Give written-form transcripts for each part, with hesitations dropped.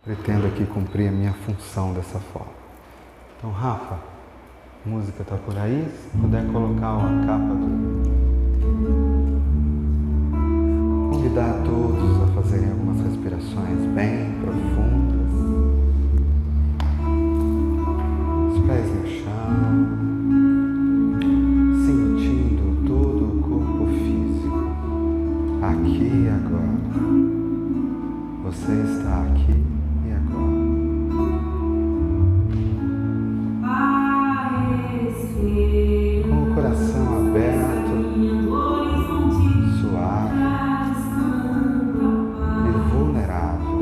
pretendo aqui cumprir a minha função dessa forma. Então, Rafa, a música está por aí, se puder colocar a capa Convidar a todos a fazerem algumas respirações bem profundas. Os pés no chão, sentindo todo o corpo físico, aqui e agora. Você está aqui e agora. Com o coração aberto, suave e vulnerável.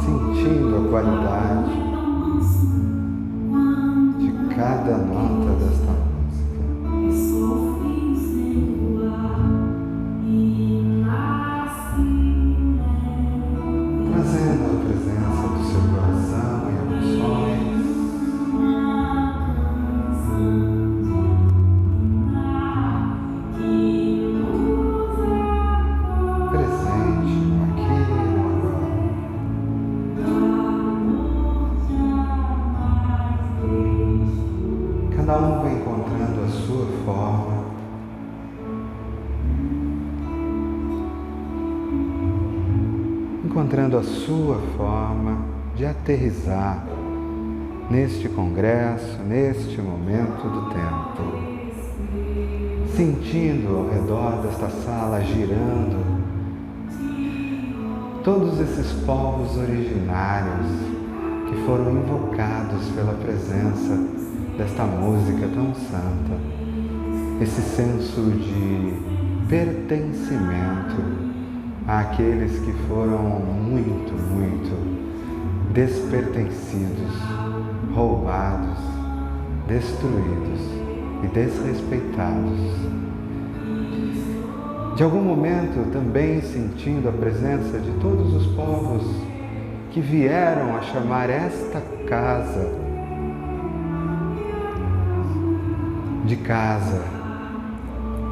Sentindo a qualidade de cada nota desta música. Trazendo a presença do seu coração e emoções. Presente no aqui e no agora. Cada um vai encontrando a sua forma. Encontrando a sua forma de aterrissar neste congresso, neste momento do tempo. Sentindo ao redor desta sala girando todos esses povos originários que foram invocados pela presença desta música tão santa. Esse senso de pertencimento àqueles que foram muito, muito despertencidos, roubados, destruídos e desrespeitados. De algum momento também sentindo a presença de todos os povos que vieram a chamar esta casa de casa.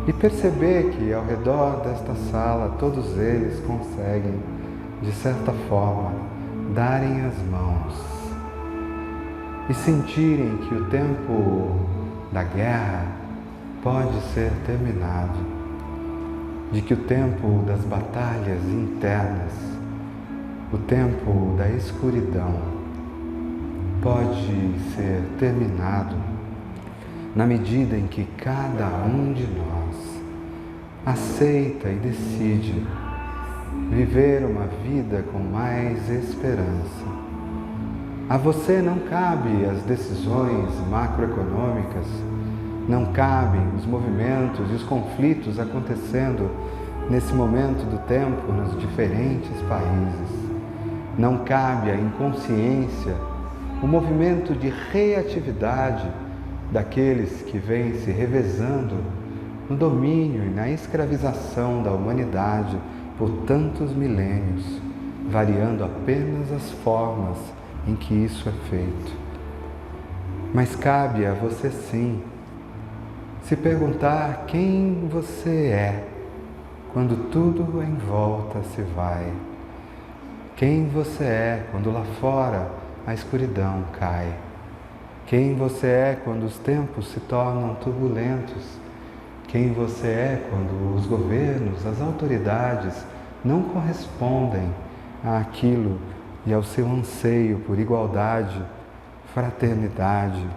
E perceber que ao redor desta sala todos eles conseguem, de certa forma, darem as mãos e sentirem que o tempo da guerra pode ser terminado, de que o tempo das batalhas internas, o tempo da escuridão pode ser terminado na medida em que cada um de nós aceita e decide viver uma vida com mais esperança. A você não cabe as decisões macroeconômicas, não cabem os movimentos e os conflitos acontecendo nesse momento do tempo nos diferentes países. Não cabe a inconsciência, o movimento de reatividade daqueles que vêm se revezando no domínio e na escravização da humanidade por tantos milênios, variando apenas as formas em que isso é feito. Mas cabe a você sim se perguntar quem você é quando tudo em volta se vai. Quem você é quando lá fora a escuridão cai. Quem você é quando os tempos se tornam turbulentos. Quem você é quando os governos, as autoridades não correspondem àquilo e ao seu anseio por igualdade, fraternidade.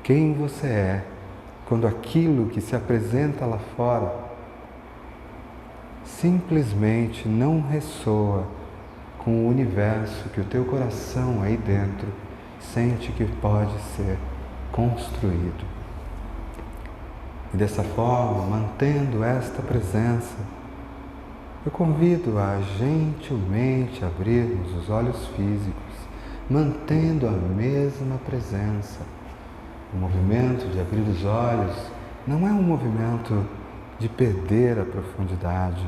Quem você é quando aquilo que se apresenta lá fora simplesmente não ressoa com o universo que o teu coração aí dentro sente que pode ser construído. E dessa forma, mantendo esta presença, eu convido a gentilmente abrirmos os olhos físicos, mantendo a mesma presença. O movimento de abrir os olhos não é um movimento de perder a profundidade,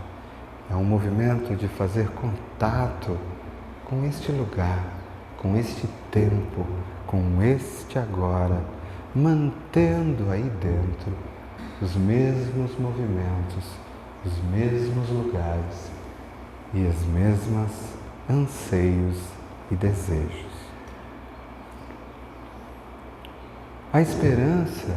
é um movimento de fazer contato com este lugar, com este tempo, com este agora, mantendo aí dentro os mesmos movimentos, os mesmos lugares e as mesmas anseios e desejos. A esperança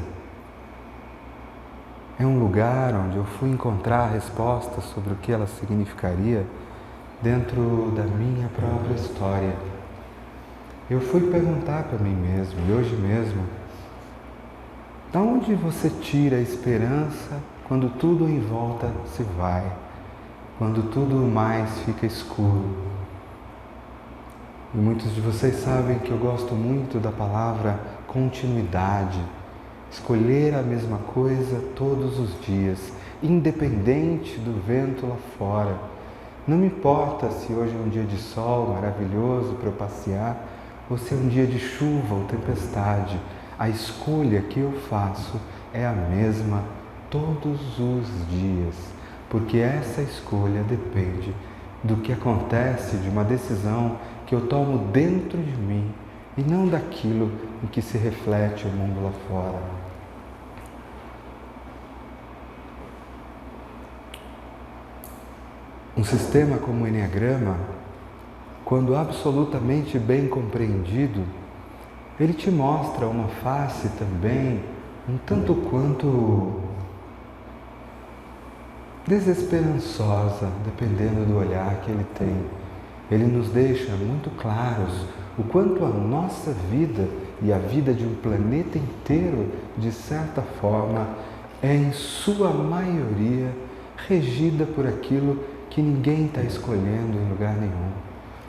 é um lugar onde eu fui encontrar respostas sobre o que ela significaria dentro da minha própria história. Eu fui perguntar para mim mesmo, e hoje mesmo, de onde você tira a esperança quando tudo em volta se vai, quando tudo mais fica escuro? E muitos de vocês sabem que eu gosto muito da palavra continuidade, escolher a mesma coisa todos os dias, independente do vento lá fora. Não me importa se hoje é um dia de sol maravilhoso para eu passear, ou se é um dia de chuva ou tempestade. A escolha que eu faço é a mesma todos os dias, porque essa escolha depende do que acontece, de uma decisão que eu tomo dentro de mim e não daquilo em que se reflete o mundo lá fora. Um sistema como o Enneagrama, quando absolutamente bem compreendido, ele te mostra uma face também um tanto quanto desesperançosa, dependendo do olhar que ele tem. Ele nos deixa muito claros o quanto a nossa vida e a vida de um planeta inteiro, de certa forma, é em sua maioria regida por aquilo que ninguém está escolhendo em lugar nenhum.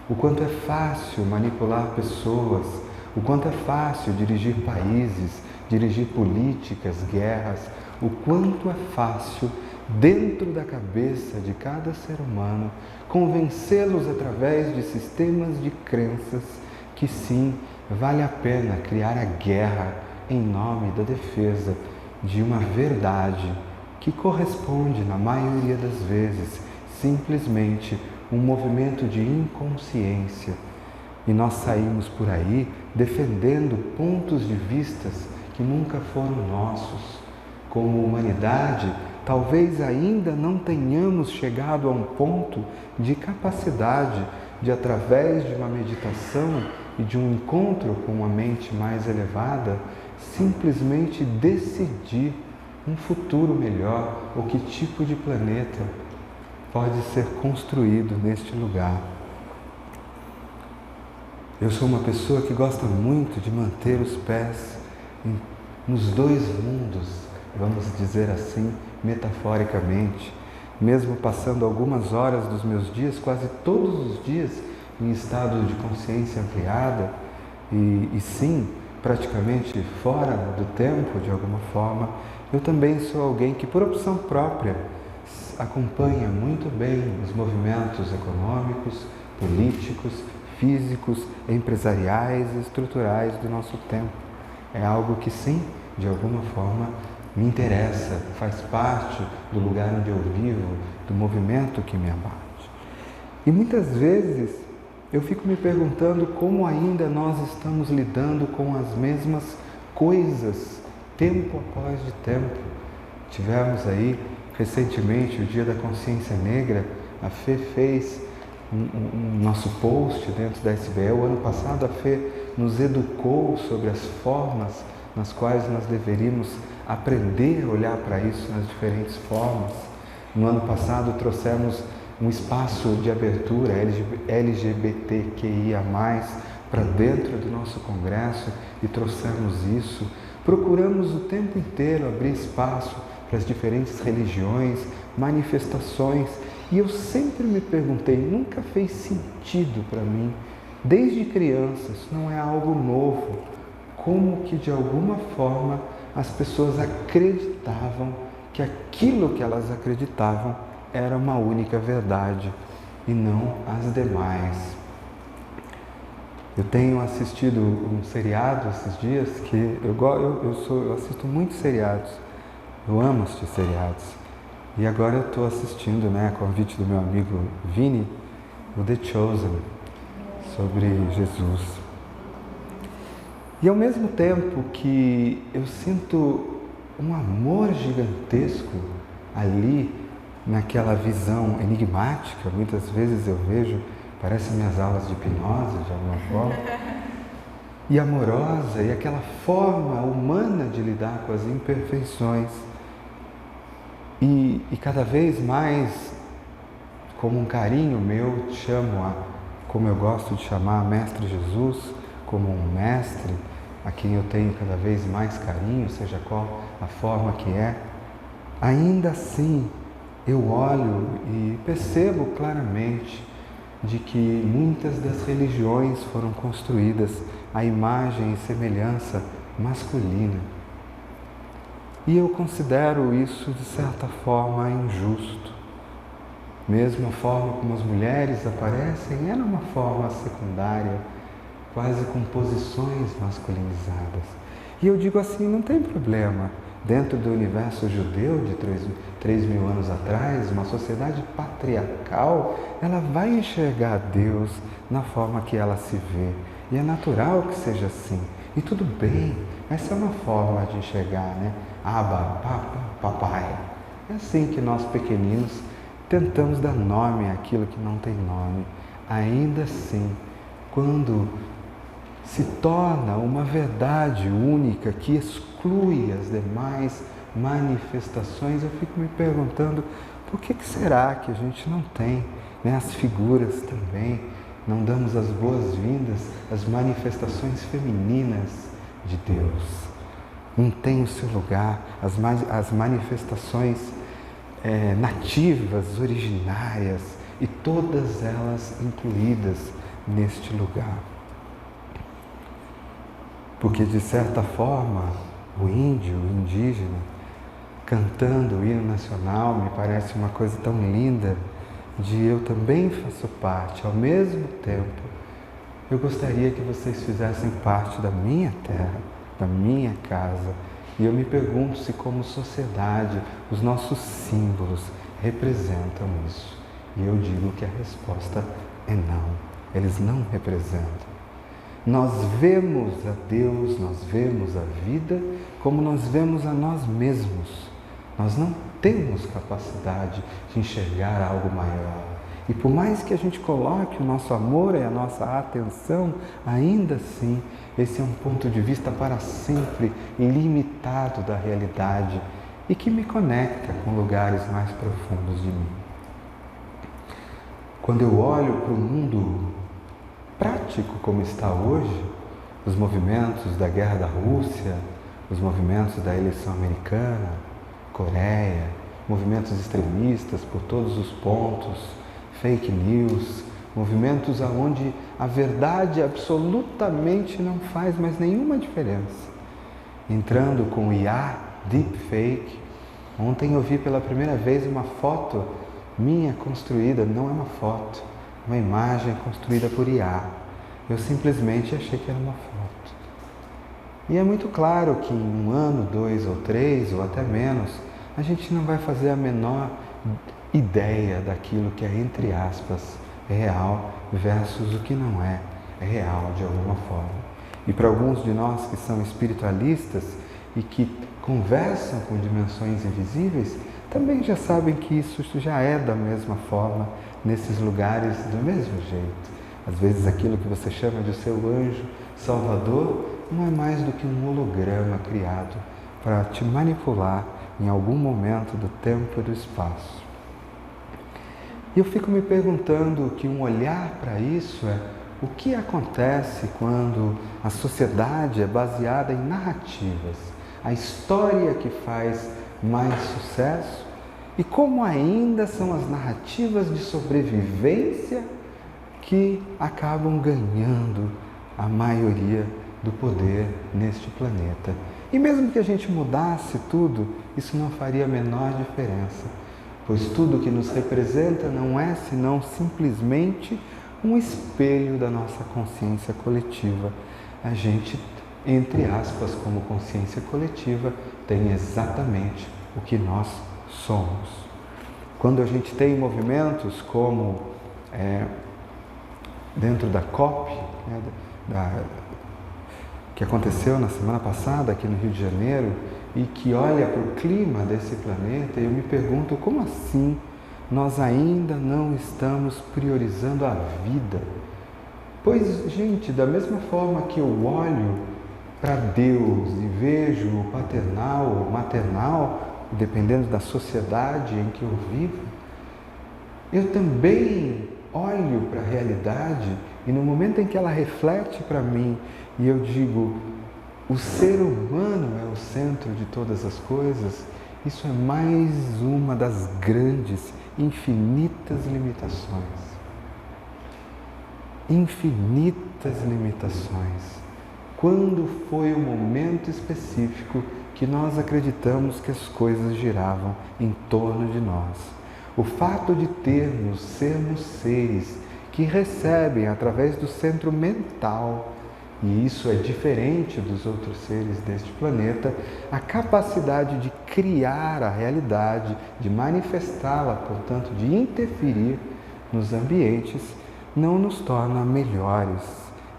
O quanto é fácil manipular pessoas, o quanto é fácil dirigir países, dirigir políticas, guerras, o quanto é fácil, dentro da cabeça de cada ser humano, convencê-los através de sistemas de crenças que sim, vale a pena criar a guerra em nome da defesa de uma verdade que corresponde, na maioria das vezes, simplesmente um movimento de inconsciência. E nós saímos por aí defendendo pontos de vistas que nunca foram nossos. Como humanidade, talvez ainda não tenhamos chegado a um ponto de capacidade de, através de uma meditação e de um encontro com uma mente mais elevada, simplesmente decidir um futuro melhor ou que tipo de planeta pode ser construído neste lugar. Eu sou uma pessoa que gosta muito de manter os pés nos dois mundos, vamos dizer assim, metaforicamente, mesmo passando algumas horas dos meus dias, quase todos os dias, em estado de consciência ampliada e sim, praticamente fora do tempo, de alguma forma, eu também sou alguém que, por opção própria, acompanha muito bem os movimentos econômicos, políticos, físicos, empresariais e estruturais do nosso tempo. É algo que sim, de alguma forma, me interessa, faz parte do lugar onde eu vivo, do movimento que me abate. E muitas vezes eu fico me perguntando como ainda nós estamos lidando com as mesmas coisas, tempo após de tempo. Tivemos aí recentemente o Dia da Consciência Negra, a Fê fez um nosso post dentro da SBE. O ano passado a Fê nos educou sobre as formas nas quais nós deveríamos aprender a olhar para isso nas diferentes formas. No ano passado trouxemos um espaço de abertura LGBTQIA+, para dentro do nosso congresso e trouxemos isso. Procuramos o tempo inteiro abrir espaço para as diferentes religiões, manifestações, e eu sempre me perguntei, nunca fez sentido para mim, desde criança, isso não é algo novo, como que de alguma forma as pessoas acreditavam que aquilo que elas acreditavam era uma única verdade e não as demais. Eu tenho assistido um seriado esses dias que eu assisto muitos seriados, eu amo assistir seriados. E agora eu estou assistindo, a convite do meu amigo Vini, o The Chosen, sobre Jesus. E ao mesmo tempo que eu sinto um amor gigantesco ali, naquela visão enigmática. Muitas vezes eu vejo, parece minhas aulas de hipnose de alguma forma, e amorosa, e aquela forma humana de lidar com as imperfeições. E cada vez mais, como um carinho meu, como eu gosto de chamar, Mestre Jesus, como um mestre a quem eu tenho cada vez mais carinho, seja qual a forma que é, ainda assim eu olho e percebo claramente de que muitas das religiões foram construídas à imagem e semelhança masculina. E eu considero isso, de certa forma, injusto. Mesmo a forma como as mulheres aparecem é uma forma secundária, quase com posições masculinizadas. E eu digo assim, não tem problema. Dentro do universo judeu de 3.000 anos atrás, uma sociedade patriarcal, ela vai enxergar Deus na forma que ela se vê. E é natural que seja assim. E tudo bem, essa é uma forma de enxergar, né? Aba, papai. É assim que nós pequeninos tentamos dar nome àquilo que não tem nome. Ainda assim, quando se torna uma verdade única que exclui as demais manifestações, eu fico me perguntando por que será que a gente não tem, né, as figuras também, não damos as boas-vindas às manifestações femininas de Deus. Não tem o seu lugar, as manifestações nativas, originárias, e todas elas incluídas neste lugar. Porque, de certa forma, o índio, o indígena, cantando o hino nacional, me parece uma coisa tão linda, de eu também faço parte. Ao mesmo tempo, eu gostaria que vocês fizessem parte da minha terra, da minha casa. E eu me pergunto se, como sociedade, os nossos símbolos representam isso. E eu digo que a resposta é não. Eles não representam. Nós vemos a Deus, nós vemos a vida como nós vemos a nós mesmos. Nós não temos capacidade de enxergar algo maior. E por mais que a gente coloque o nosso amor e a nossa atenção, ainda assim, esse é um ponto de vista para sempre limitado da realidade e que me conecta com lugares mais profundos de mim. Quando eu olho para o mundo prático como está hoje, os movimentos da guerra da Rússia, os movimentos da eleição americana, Coreia, movimentos extremistas por todos os pontos, fake news, movimentos onde a verdade absolutamente não faz mais nenhuma diferença. Entrando com IA, deepfake. Ontem eu vi pela primeira vez uma foto minha construída, não é uma foto, uma imagem construída por IA. Eu simplesmente achei que era uma foto. E é muito claro que em 1 ano, 2 ou 3, ou até menos, a gente não vai fazer a menor ideia daquilo que é, entre aspas, real versus o que não é real de alguma forma. E para alguns de nós que são espiritualistas e que conversam com dimensões invisíveis, também já sabem que isso já é da mesma forma, nesses lugares do mesmo jeito. Às vezes aquilo que você chama de seu anjo salvador não é mais do que um holograma criado para te manipular em algum momento do tempo e do espaço. E eu fico me perguntando que um olhar para isso é o que acontece quando a sociedade é baseada em narrativas, a história que faz mais sucesso, e como ainda são as narrativas de sobrevivência que acabam ganhando a maioria do poder neste planeta. E mesmo que a gente mudasse tudo, isso não faria a menor diferença, pois tudo que nos representa não é senão simplesmente um espelho da nossa consciência coletiva. A gente, entre aspas, como consciência coletiva, tem exatamente o que nós somos. Quando a gente tem movimentos como dentro da COP, que aconteceu na semana passada aqui no Rio de Janeiro, e que olha para o clima desse planeta, e eu me pergunto como assim nós ainda não estamos priorizando a vida? Pois, gente, da mesma forma que eu olho para Deus e vejo o paternal ou maternal, dependendo da sociedade em que eu vivo, eu também olho para a realidade e no momento em que ela reflete para mim e eu digo, o ser humano é o centro de todas as coisas, isso é mais uma das grandes, infinitas limitações. Infinitas limitações. Quando foi o momento específico que nós acreditamos que as coisas giravam em torno de nós? O fato de sermos seres que recebem através do centro mental, e isso é diferente dos outros seres deste planeta, a capacidade de criar a realidade, de manifestá-la, portanto, de interferir nos ambientes, não nos torna melhores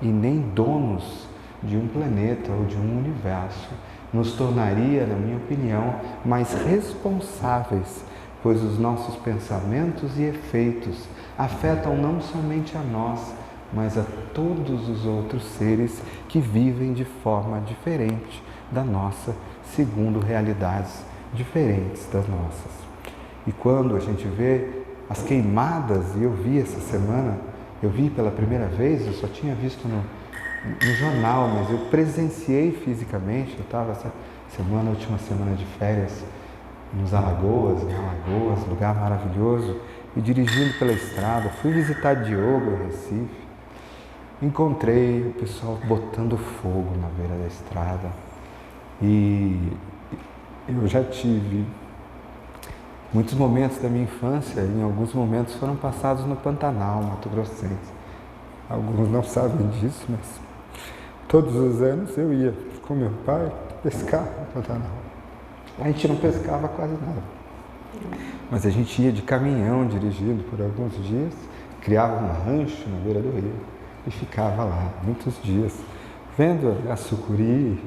e nem donos de um planeta ou de um universo. Nos tornaria, na minha opinião, mais responsáveis, pois os nossos pensamentos e efeitos afetam não somente a nós, mas a todos os outros seres que vivem de forma diferente da nossa, segundo realidades diferentes das nossas. E quando a gente vê as queimadas, e eu vi essa semana, eu vi pela primeira vez, eu só tinha visto no jornal, mas eu presenciei fisicamente, eu estava essa semana, última semana de férias, em Alagoas, lugar maravilhoso, e dirigindo pela estrada, fui visitar Diogo, em Recife, encontrei o pessoal botando fogo na beira da estrada, e eu já tive muitos momentos da minha infância, em alguns momentos foram passados no Pantanal, Mato Grossense. Alguns não sabem disso, mas todos os anos eu ia com meu pai pescar no Pantanal. A gente não pescava quase nada, mas a gente ia de caminhão dirigindo por alguns dias, criava um rancho na beira do rio e ficava lá muitos dias, vendo a sucuri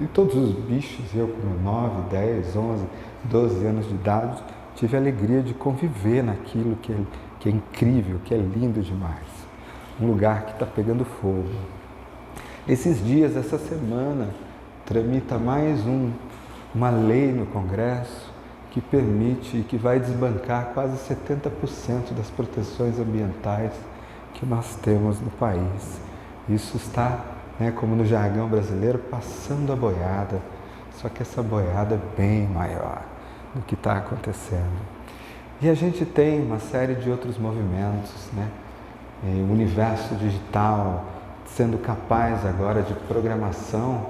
e todos os bichos. Eu com 9, 10, 11, 12 anos de idade, tive a alegria de conviver naquilo que é incrível, que é lindo demais. Um lugar que está pegando fogo. Esses dias, essa semana, tramita mais uma lei no Congresso que permite e que vai desbancar quase 70% das proteções ambientais que nós temos no país. Isso está, como no jargão brasileiro, passando a boiada, só que essa boiada é bem maior do que está acontecendo. E a gente tem uma série de outros movimentos, o universo digital sendo capaz agora de programação,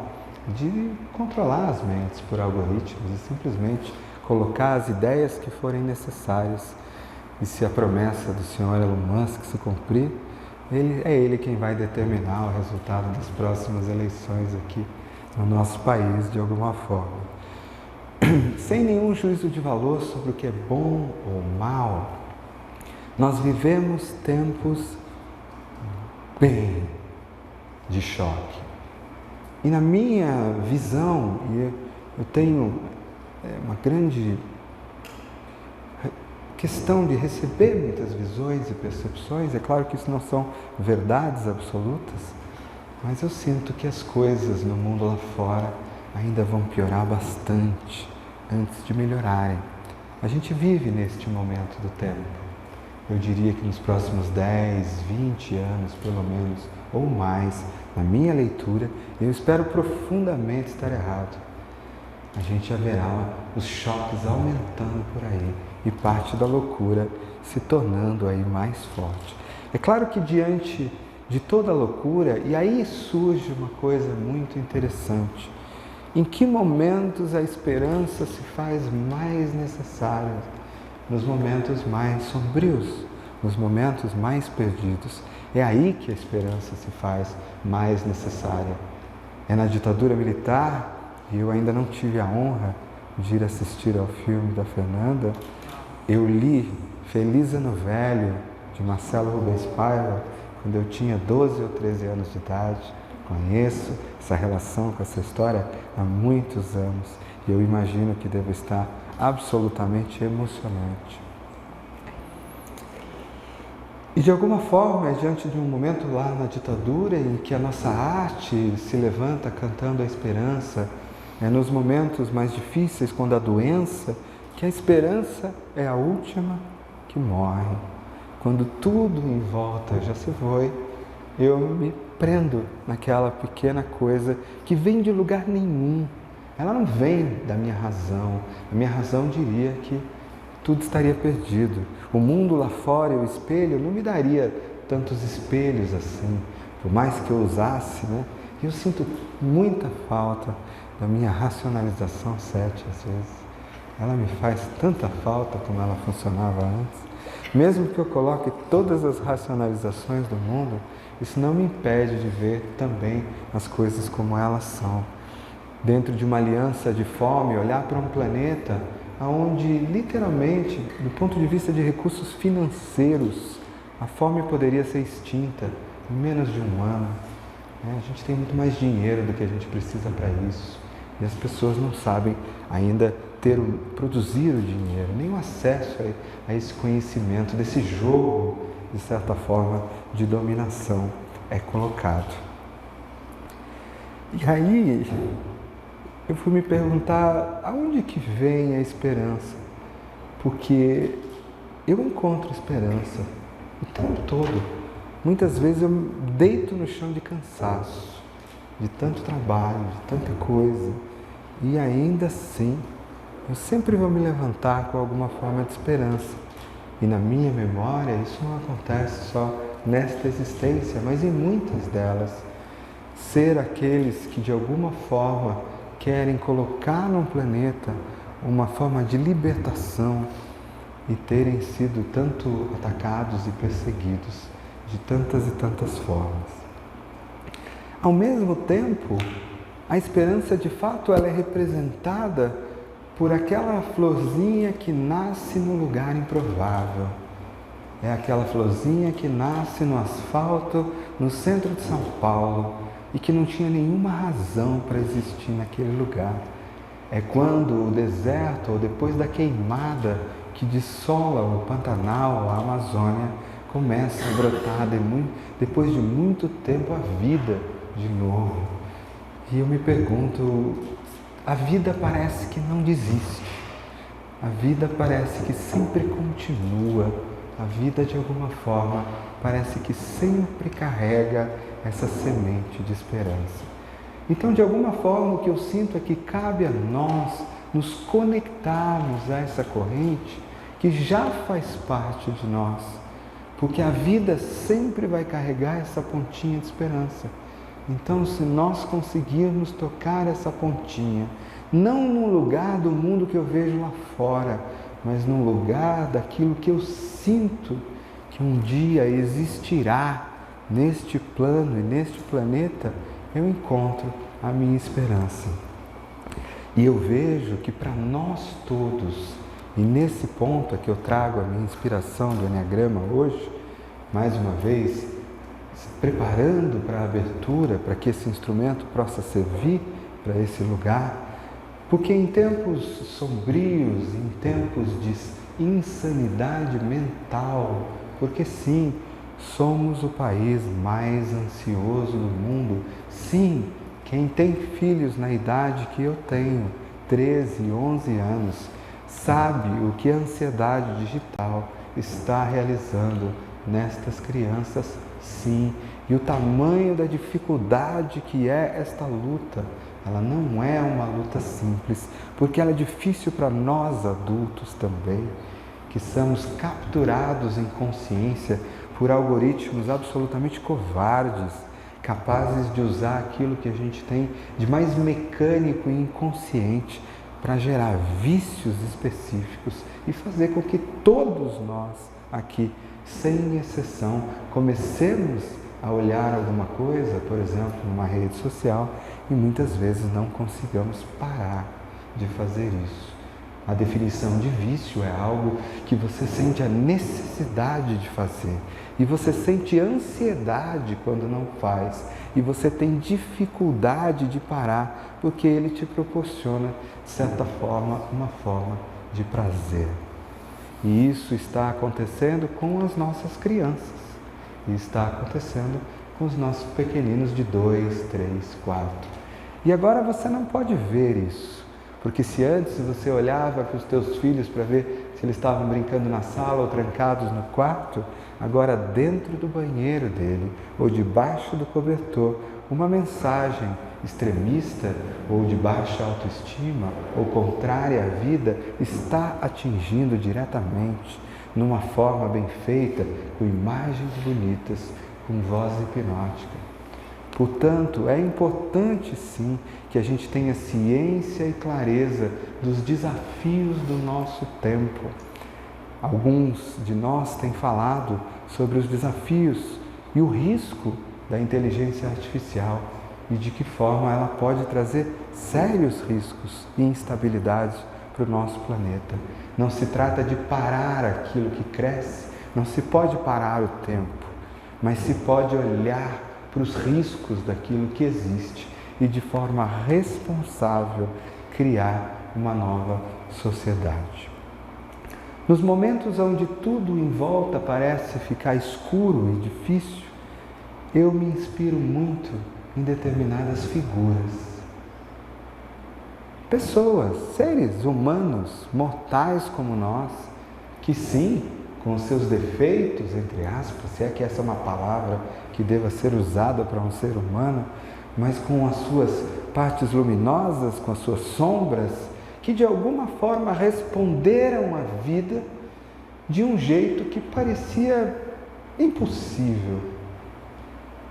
de controlar as mentes por algoritmos e simplesmente colocar as ideias que forem necessárias. E se a promessa do senhor Elon Musk se cumprir, é ele quem vai determinar o resultado das próximas eleições aqui no nosso país, de alguma forma. Sem nenhum juízo de valor sobre o que é bom ou mal, nós vivemos tempos bem de choque. E na minha visão, e eu tenho uma grande questão de receber muitas visões e percepções, é claro que isso não são verdades absolutas, mas eu sinto que as coisas no mundo lá fora ainda vão piorar bastante antes de melhorarem. A gente vive neste momento do tempo. Eu diria que nos próximos 10, 20 anos, pelo menos, ou mais, na minha leitura, eu espero profundamente estar errado. A gente haverá os choques aumentando por aí e parte da loucura se tornando aí mais forte. É claro que diante de toda a loucura, e aí surge uma coisa muito interessante. Em que momentos a esperança se faz mais necessária? Nos momentos mais sombrios, nos momentos mais perdidos. É aí que a esperança se faz mais necessária. É na ditadura militar, e eu ainda não tive a honra de ir assistir ao filme da Fernanda. Eu li Feliz Ano Velho, de Marcelo Rubens Paiva, quando eu tinha 12 ou 13 anos de idade. Conheço essa relação com essa história há muitos anos e eu imagino que deve estar absolutamente emocionante. E de alguma forma, diante de um momento lá na ditadura em que a nossa arte se levanta cantando a esperança, é nos momentos mais difíceis, quando a doença, que a esperança é a última que morre. Quando tudo em volta já se foi, eu me prendo naquela pequena coisa que vem de lugar nenhum. Ela não vem da minha razão. A minha razão diria que tudo estaria perdido. O mundo lá fora e o espelho não me daria tantos espelhos assim, por mais que eu usasse, né? Eu sinto muita falta da minha racionalização 7 às vezes. Ela me faz tanta falta como ela funcionava antes. Mesmo que eu coloque todas as racionalizações do mundo, isso não me impede de ver também as coisas como elas são. Dentro de uma aliança de fome, olhar para um planeta onde, literalmente, do ponto de vista de recursos financeiros, a fome poderia ser extinta em menos de um ano. A gente tem muito mais dinheiro do que a gente precisa para isso. E as pessoas não sabem ainda produzir o dinheiro, nem o acesso a esse conhecimento, desse jogo, de certa forma, de dominação é colocado. E aí, eu fui me perguntar aonde que vem a esperança, porque eu encontro esperança o tempo todo. Muitas vezes eu deito no chão de cansaço, de tanto trabalho, de tanta coisa, e ainda assim eu sempre vou me levantar com alguma forma de esperança. E na minha memória isso não acontece só nesta existência, mas em muitas delas. Ser aqueles que de alguma forma querem colocar no planeta uma forma de libertação e terem sido tanto atacados e perseguidos de tantas e tantas formas. Ao mesmo tempo, a esperança de fato ela é representada por aquela florzinha que nasce no lugar improvável. É aquela florzinha que nasce no asfalto, no centro de São Paulo, e que não tinha nenhuma razão para existir naquele lugar. É quando o deserto, ou depois da queimada que dissola o Pantanal, a Amazônia, começa a brotar depois de muito tempo a vida de novo. E eu me pergunto, a vida parece que não desiste, a vida parece que sempre continua, a vida de alguma forma parece que sempre carrega essa semente de esperança. Então, de alguma forma, o que eu sinto é que cabe a nós nos conectarmos a essa corrente que já faz parte de nós, porque a vida sempre vai carregar essa pontinha de esperança. Então, se nós conseguirmos tocar essa pontinha, não num lugar do mundo que eu vejo lá fora, mas num lugar daquilo que eu sinto que um dia existirá neste plano e neste planeta, eu encontro a minha esperança. E eu vejo que para nós todos, e nesse ponto é que eu trago a minha inspiração do Enneagrama hoje, mais uma vez, preparando para a abertura, para que esse instrumento possa servir para esse lugar, porque em tempos sombrios, em tempos de insanidade mental, porque sim, somos o país mais ansioso do mundo. Sim, quem tem filhos na idade que eu tenho, 13, 11 anos, sabe o que a ansiedade digital está realizando nestas crianças, sim. E o tamanho da dificuldade que é esta luta, ela não é uma luta simples, porque ela é difícil para nós adultos também, que somos capturados em consciência por algoritmos absolutamente covardes, capazes de usar aquilo que a gente tem de mais mecânico e inconsciente para gerar vícios específicos e fazer com que todos nós aqui, sem exceção, comecemos a olhar alguma coisa, por exemplo, numa rede social, e muitas vezes não consigamos parar de fazer isso. A definição de vício é algo que você sente a necessidade de fazer e você sente ansiedade quando não faz e você tem dificuldade de parar porque ele te proporciona, de certa forma, uma forma de prazer. E isso está acontecendo com as nossas crianças e está acontecendo com os nossos pequeninos de 2, 3, 4. E agora você não pode ver isso. Porque se antes você olhava para os teus filhos para ver se eles estavam brincando na sala ou trancados no quarto, agora dentro do banheiro dele ou debaixo do cobertor, uma mensagem extremista ou de baixa autoestima ou contrária à vida está atingindo diretamente, numa forma bem feita, com imagens bonitas, com voz hipnótica. Portanto, é importante sim que a gente tenha ciência e clareza dos desafios do nosso tempo. Alguns de nós têm falado sobre os desafios e o risco da inteligência artificial e de que forma ela pode trazer sérios riscos e instabilidades para o nosso planeta. Não se trata de parar aquilo que cresce, não se pode parar o tempo, mas se pode olhar para os riscos daquilo que existe e de forma responsável criar uma nova sociedade. Nos momentos onde tudo em volta parece ficar escuro e difícil, eu me inspiro muito em determinadas figuras. Pessoas, seres humanos, mortais como nós, que sim, com os seus defeitos, entre aspas, se é que essa é uma palavra que deva ser usada para um ser humano, mas com as suas partes luminosas, com as suas sombras, que de alguma forma responderam à vida de um jeito que parecia impossível.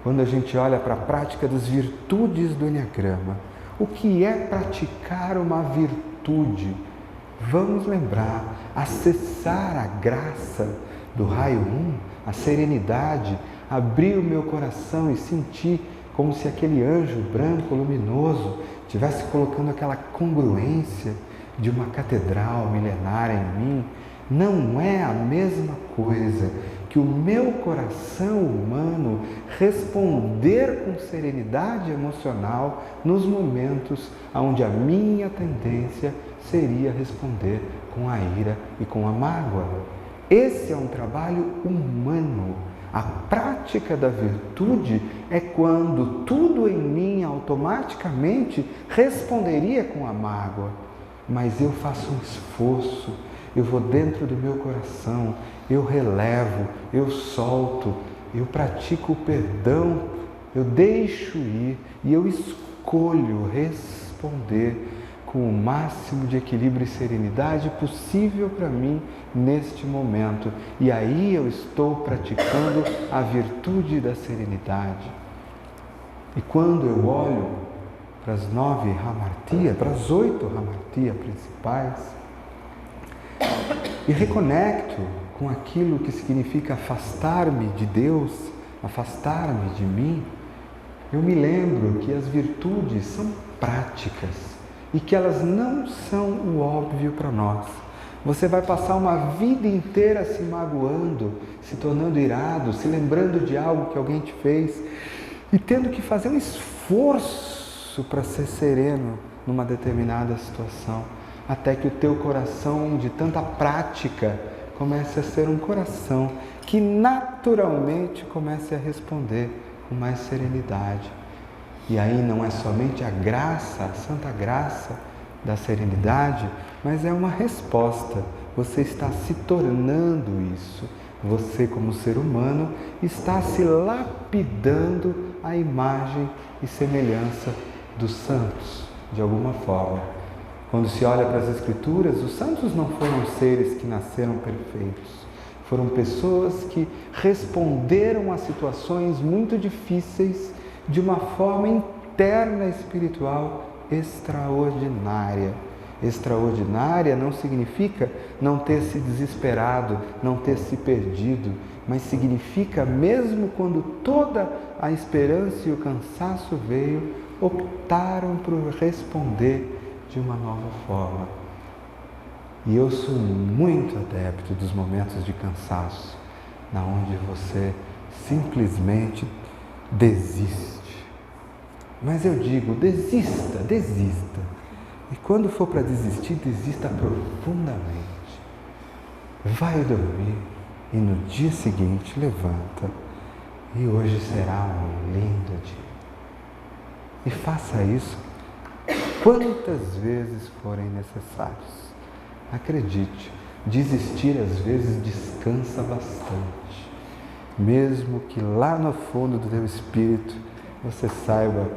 Quando a gente olha para a prática das virtudes do Enneagrama, o que é praticar uma virtude? Vamos lembrar, acessar a graça do raio 1, a serenidade, abrir o meu coração e sentir como se aquele anjo branco luminoso estivesse colocando aquela congruência de uma catedral milenária em mim, não é a mesma coisa que o meu coração humano responder com serenidade emocional nos momentos onde a minha tendência seria responder com a ira e com a mágoa. Esse é um trabalho humano. A prática da virtude é quando tudo em mim automaticamente responderia com a mágoa, mas eu faço um esforço, eu vou dentro do meu coração, eu relevo, eu solto, eu pratico o perdão, eu deixo ir e eu escolho responder com o máximo de equilíbrio e serenidade possível para mim neste momento. E aí eu estou praticando a virtude da serenidade. E quando eu olho para as 9 Hamartia, para as 8 Hamartia principais, e reconecto com aquilo que significa afastar-me de Deus, afastar-me de mim, eu me lembro que as virtudes são práticas e que elas não são o óbvio para nós. Você vai passar uma vida inteira se magoando, se tornando irado, se lembrando de algo que alguém te fez e tendo que fazer um esforço para ser sereno numa determinada situação, até que o teu coração, de tanta prática, comece a ser um coração que naturalmente comece a responder com mais serenidade. E aí não é somente a graça, a santa graça da serenidade, mas é uma resposta. Você está se tornando isso. Você, como ser humano, está se lapidando à imagem e semelhança dos santos, de alguma forma. Quando se olha para as Escrituras, os santos não foram seres que nasceram perfeitos. Foram pessoas que responderam a situações muito difíceis de uma forma interna espiritual extraordinária. Extraordinária não significa não ter se desesperado, não ter se perdido, mas significa, mesmo quando toda a esperança e o cansaço veio, optaram por responder de uma nova forma. E eu sou muito adepto dos momentos de cansaço, na onde você simplesmente desiste. Mas eu digo, desista. E quando for para desistir, desista profundamente. Vai dormir e no dia seguinte levanta. E hoje será um lindo dia. E faça isso quantas vezes forem necessários. Acredite, desistir às vezes descansa bastante. Mesmo que lá no fundo do teu espírito você saiba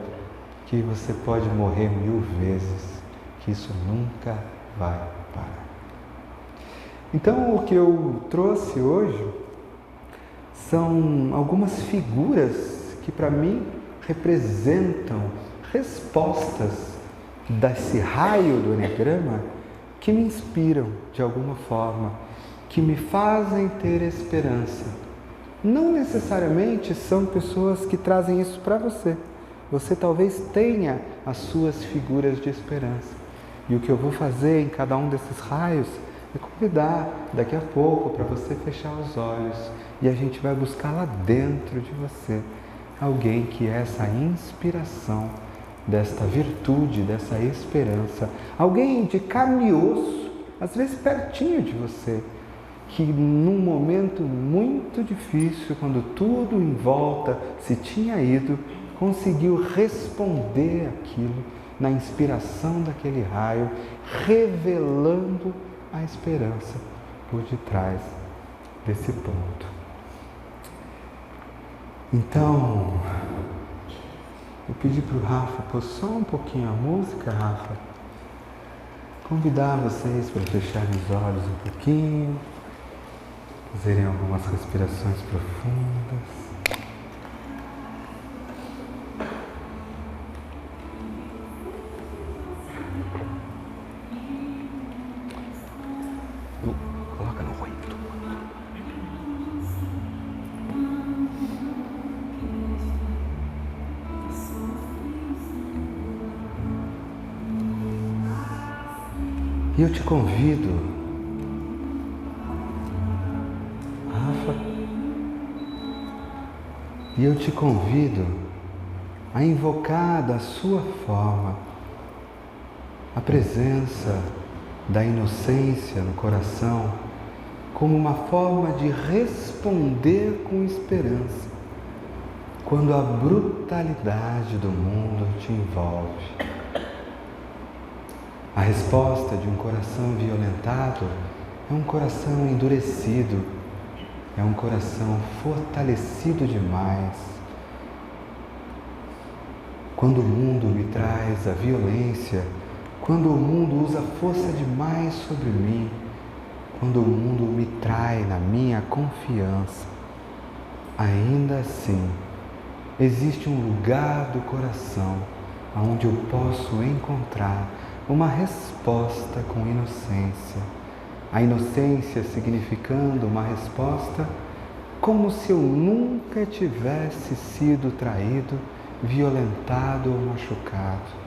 que você pode morrer 1000 vezes, que isso nunca vai parar. Então, o que eu trouxe hoje são algumas figuras que para mim representam respostas desse raio do Enneagrama que me inspiram de alguma forma, que me fazem ter esperança. Não necessariamente são pessoas que trazem isso para você. Você talvez tenha as suas figuras de esperança. E o que eu vou fazer em cada um desses raios é convidar daqui a pouco para você fechar os olhos e a gente vai buscar lá dentro de você alguém que é essa inspiração desta virtude, dessa esperança, alguém de carne e osso, às vezes pertinho de você, que num momento muito difícil, quando tudo em volta se tinha ido, conseguiu responder aquilo na inspiração daquele raio, revelando a esperança por detrás desse ponto. Então, eu pedi para o Rafa pôr só um pouquinho a música, Rafa. Convidar vocês para fecharem os olhos um pouquinho, fazerem algumas respirações profundas. Coloca no roito. E eu te convido, Rafa, a invocar da sua forma a presença da inocência no coração como uma forma de responder com esperança quando a brutalidade do mundo te envolve. A resposta de um coração violentado é um coração endurecido, é um coração fortalecido demais. Quando o mundo me traz a violência, quando o mundo usa força demais sobre mim, quando o mundo me trai na minha confiança, ainda assim, existe um lugar do coração onde eu posso encontrar uma resposta com inocência. A inocência significando uma resposta como se eu nunca tivesse sido traído, violentado ou machucado.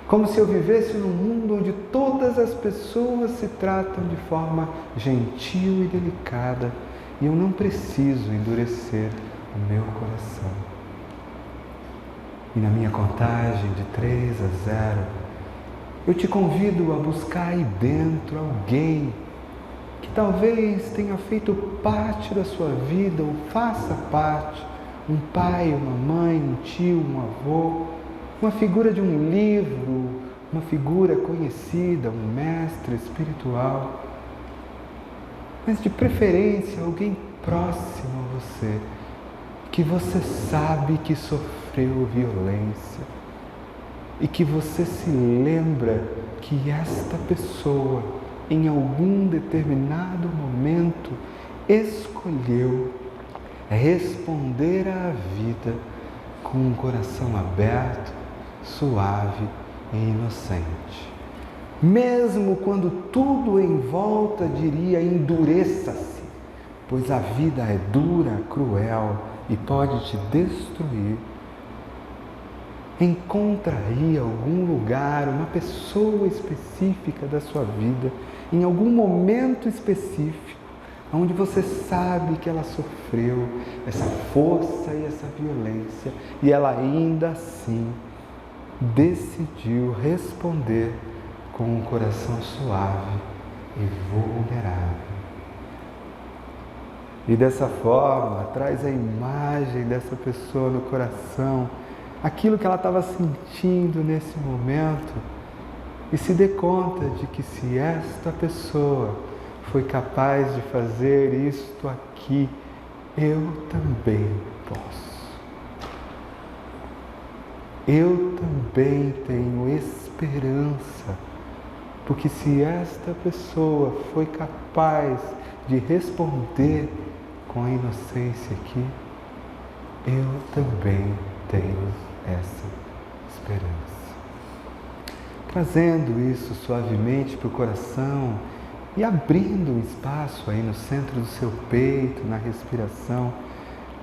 Como se eu vivesse num mundo onde todas as pessoas se tratam de forma gentil e delicada e eu não preciso endurecer o meu coração. E na minha contagem de 3 a 0, eu te convido a buscar aí dentro alguém que talvez tenha feito parte da sua vida ou faça parte, um pai, uma mãe, um tio, um avô, uma figura de um livro, uma figura conhecida, um mestre espiritual, mas de preferência alguém próximo a você, que você sabe que sofreu violência e que você se lembra que esta pessoa, em algum determinado momento, escolheu responder à vida com um coração aberto, suave e inocente. Mesmo quando tudo em volta diria endureça-se, pois a vida é dura, cruel e pode te destruir. Encontra aí algum lugar, uma pessoa específica da sua vida, em algum momento específico, onde você sabe que ela sofreu essa força e essa violência, e ela ainda assim decidiu responder com um coração suave e vulnerável. E dessa forma, traz a imagem dessa pessoa no coração, aquilo que ela estava sentindo nesse momento, e se dê conta de que se esta pessoa foi capaz de fazer isto aqui, eu também posso. Eu também tenho esperança, porque se esta pessoa foi capaz de responder com a inocência aqui, eu também tenho essa esperança. Trazendo isso suavemente para o coração e abrindo um espaço aí no centro do seu peito, na respiração,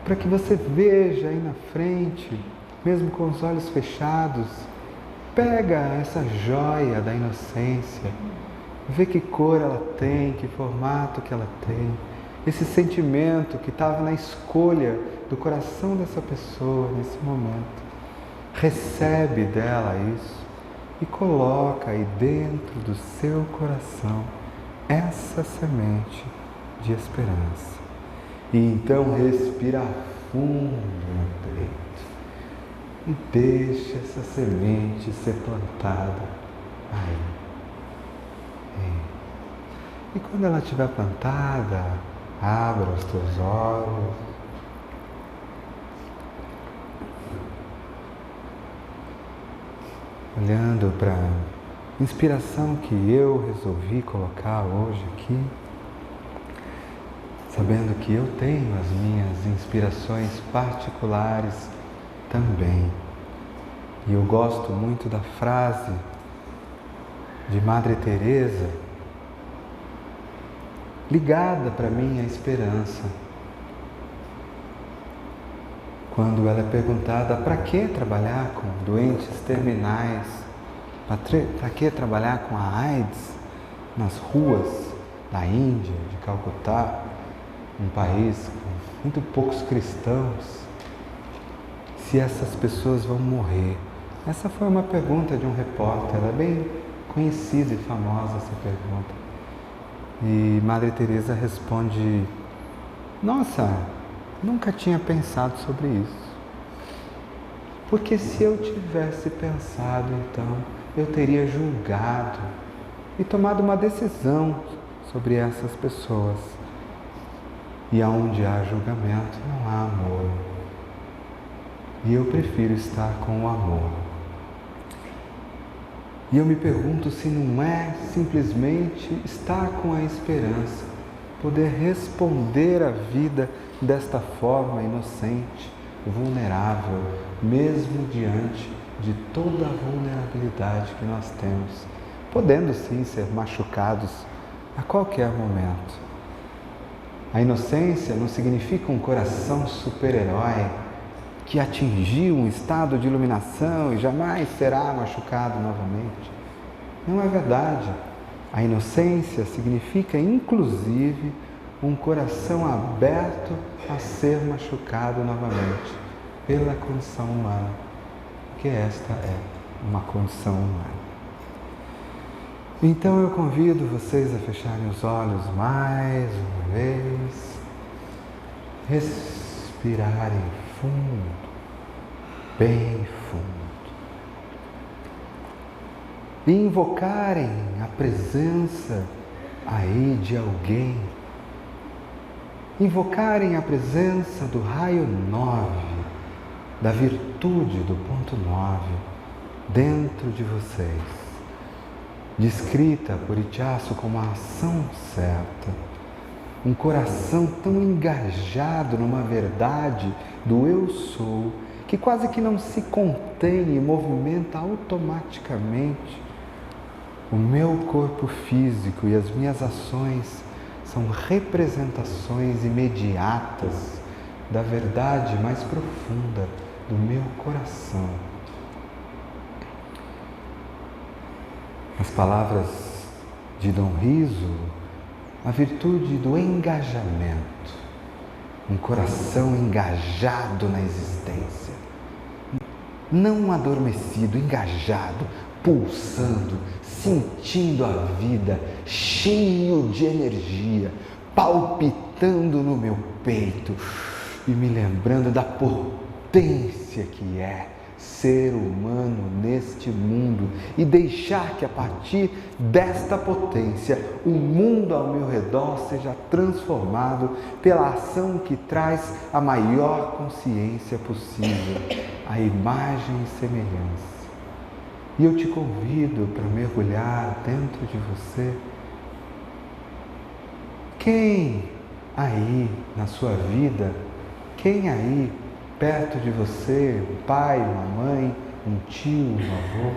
para que você veja aí na frente, mesmo com os olhos fechados, pega essa joia da inocência, vê que cor ela tem, que formato que ela tem, esse sentimento que estava na escolha do coração dessa pessoa nesse momento. Recebe dela isso e coloca aí dentro do seu coração essa semente de esperança. E então respira fundo no peito e deixa essa semente ser plantada aí. E quando ela estiver plantada, abra os teus olhos. Olhando para a inspiração que eu resolvi colocar hoje aqui, sabendo que eu tenho as minhas inspirações particulares também. E eu gosto muito da frase de Madre Teresa, ligada para mim à esperança. Quando ela é perguntada para que trabalhar com doentes terminais, para que trabalhar com a AIDS nas ruas da Índia, de Calcutá, um país com muito poucos cristãos, se essas pessoas vão morrer? Essa foi uma pergunta de um repórter, ela é bem conhecida e famosa essa pergunta. E Madre Teresa responde: nossa, nunca tinha pensado sobre isso. Porque se eu tivesse pensado, então, eu teria julgado e tomado uma decisão sobre essas pessoas. E aonde há julgamento, não há amor. E eu prefiro estar com o amor. E eu me pergunto se não é simplesmente estar com a esperança, poder responder à vida desta forma inocente, vulnerável, mesmo diante de toda a vulnerabilidade que nós temos, podendo sim ser machucados a qualquer momento. A inocência não significa um coração super-herói que atingiu um estado de iluminação e jamais será machucado novamente. Não é verdade. A inocência significa, inclusive, um coração aberto a ser machucado novamente pela condição humana, porque esta é uma condição humana. Então eu convido vocês a fecharem os olhos mais uma vez, respirarem fundo, bem fundo, e invocarem a presença aí de alguém, invocarem a presença do raio 9, da virtude do ponto 9, dentro de vocês, descrita por Ichaço como a ação certa, um coração tão engajado numa verdade do eu sou, que quase que não se contém e movimenta automaticamente. O meu corpo físico e as minhas ações são representações imediatas da verdade mais profunda do meu coração. As palavras de Dom Riso, a virtude do engajamento, um coração engajado na existência, não adormecido, engajado, pulsando, sentindo a vida, cheio de energia, palpitando no meu peito e me lembrando da potência que é ser humano neste mundo e deixar que a partir desta potência o mundo ao meu redor seja transformado pela ação que traz a maior consciência possível, a imagem e semelhança. E eu te convido para mergulhar dentro de você. Quem aí na sua vida, quem aí perto de você, um pai, uma mãe, um tio, um avô,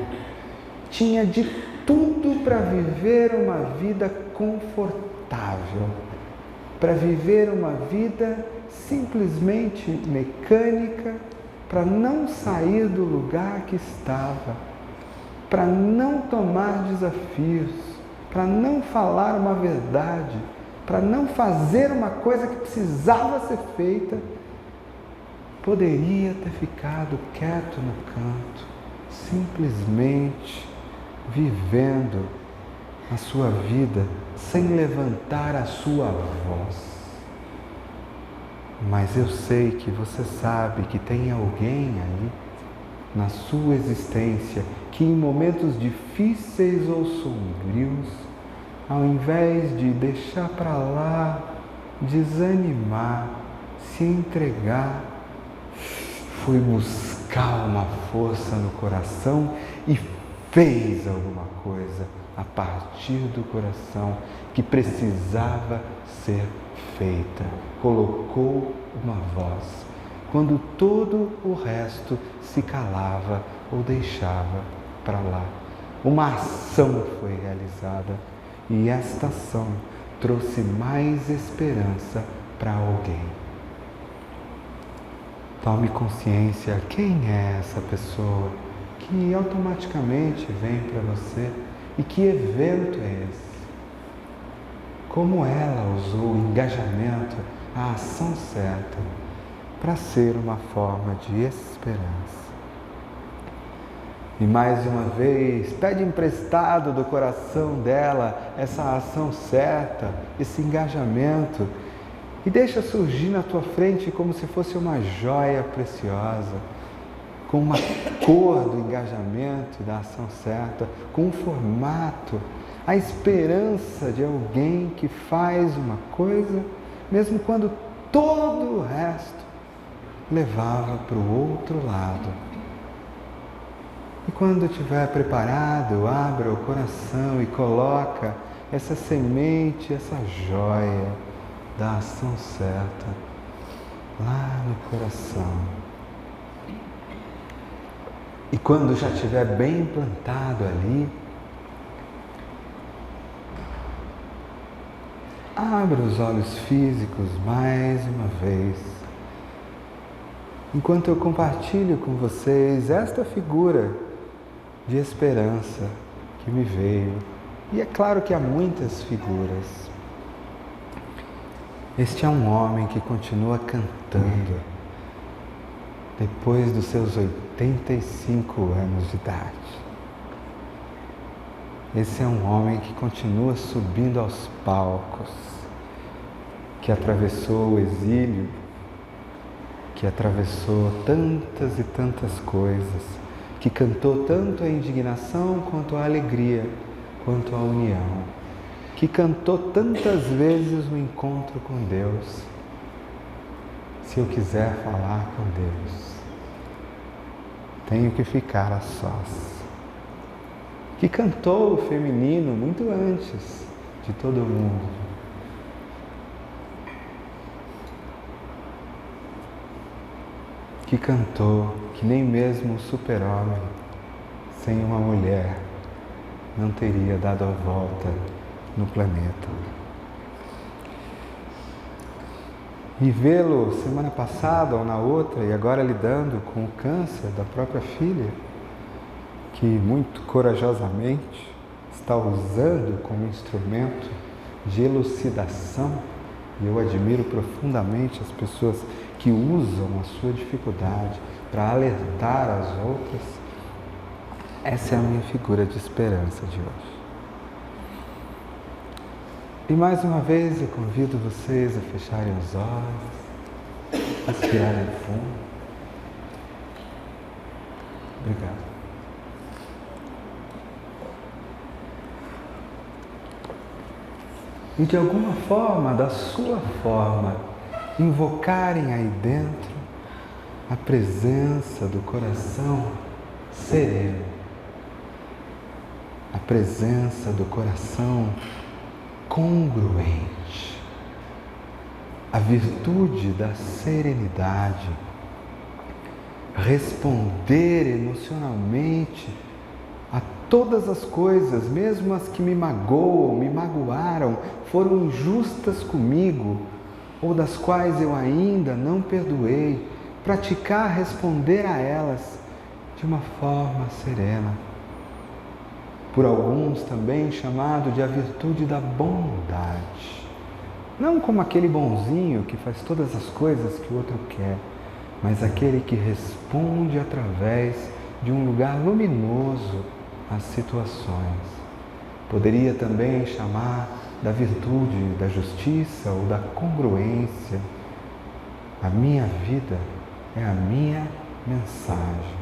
tinha de tudo para viver uma vida confortável, para viver uma vida simplesmente mecânica, para não sair do lugar que estava, para não tomar desafios, para não falar uma verdade, para não fazer uma coisa que precisava ser feita, poderia ter ficado quieto no canto, simplesmente vivendo a sua vida sem levantar a sua voz. Mas eu sei que você sabe que tem alguém aí na sua existência que em momentos difíceis ou sombrios, ao invés de deixar para lá, desanimar, se entregar, foi buscar uma força no coração e fez alguma coisa a partir do coração que precisava ser feita. Colocou uma voz quando todo o resto se calava ou deixava para lá. Uma ação foi realizada e esta ação trouxe mais esperança para alguém. Tome consciência quem é essa pessoa que automaticamente vem para você e que evento é esse. Como ela usou o engajamento, a ação certa, para ser uma forma de esperança. E mais uma vez, pede emprestado do coração dela essa ação certa, esse engajamento, e deixa surgir na tua frente como se fosse uma joia preciosa, com uma cor do engajamento e da ação certa, com um formato, a esperança de alguém que faz uma coisa, mesmo quando todo o resto levava para o outro lado. E quando estiver preparado, abra o coração e coloca essa semente, essa joia da ação certa lá no coração. E quando já estiver bem plantado ali, abra os olhos físicos mais uma vez, enquanto eu compartilho com vocês esta figura de esperança que me veio. E é claro que há muitas figuras. Este é um homem que continua cantando depois dos seus 85 anos de idade. Esse é um homem que continua subindo aos palcos, que atravessou o exílio, que atravessou tantas e tantas coisas, que cantou tanto a indignação quanto a alegria, quanto a união, que cantou tantas vezes no encontro com Deus. Se eu quiser falar com Deus, tenho que ficar a sós. Que cantou o feminino muito antes de todo mundo. Que cantou que nem mesmo o super-homem, sem uma mulher, não teria dado a volta no planeta. E vê-lo semana passada ou na outra, e agora lidando com o câncer da própria filha, que muito corajosamente está usando como instrumento de elucidação, e eu admiro profundamente as pessoas que usam a sua dificuldade para alertar as outras. Essa é a minha figura de esperança de hoje. E mais uma vez eu convido vocês a fecharem os olhos, respirarem fundo. Obrigado. E de alguma forma, da sua forma, invocarem aí dentro a presença do coração sereno, a presença do coração congruente, a virtude da serenidade, responder emocionalmente a todas as coisas, mesmo as que me magoam, me magoaram, foram injustas comigo, ou das quais eu ainda não perdoei, praticar responder a elas de uma forma serena. Por alguns também chamado de a virtude da bondade. Não como aquele bonzinho que faz todas as coisas que o outro quer, mas aquele que responde através de um lugar luminoso às situações. Poderia também chamar da virtude da justiça ou da congruência. A minha vida é a minha mensagem.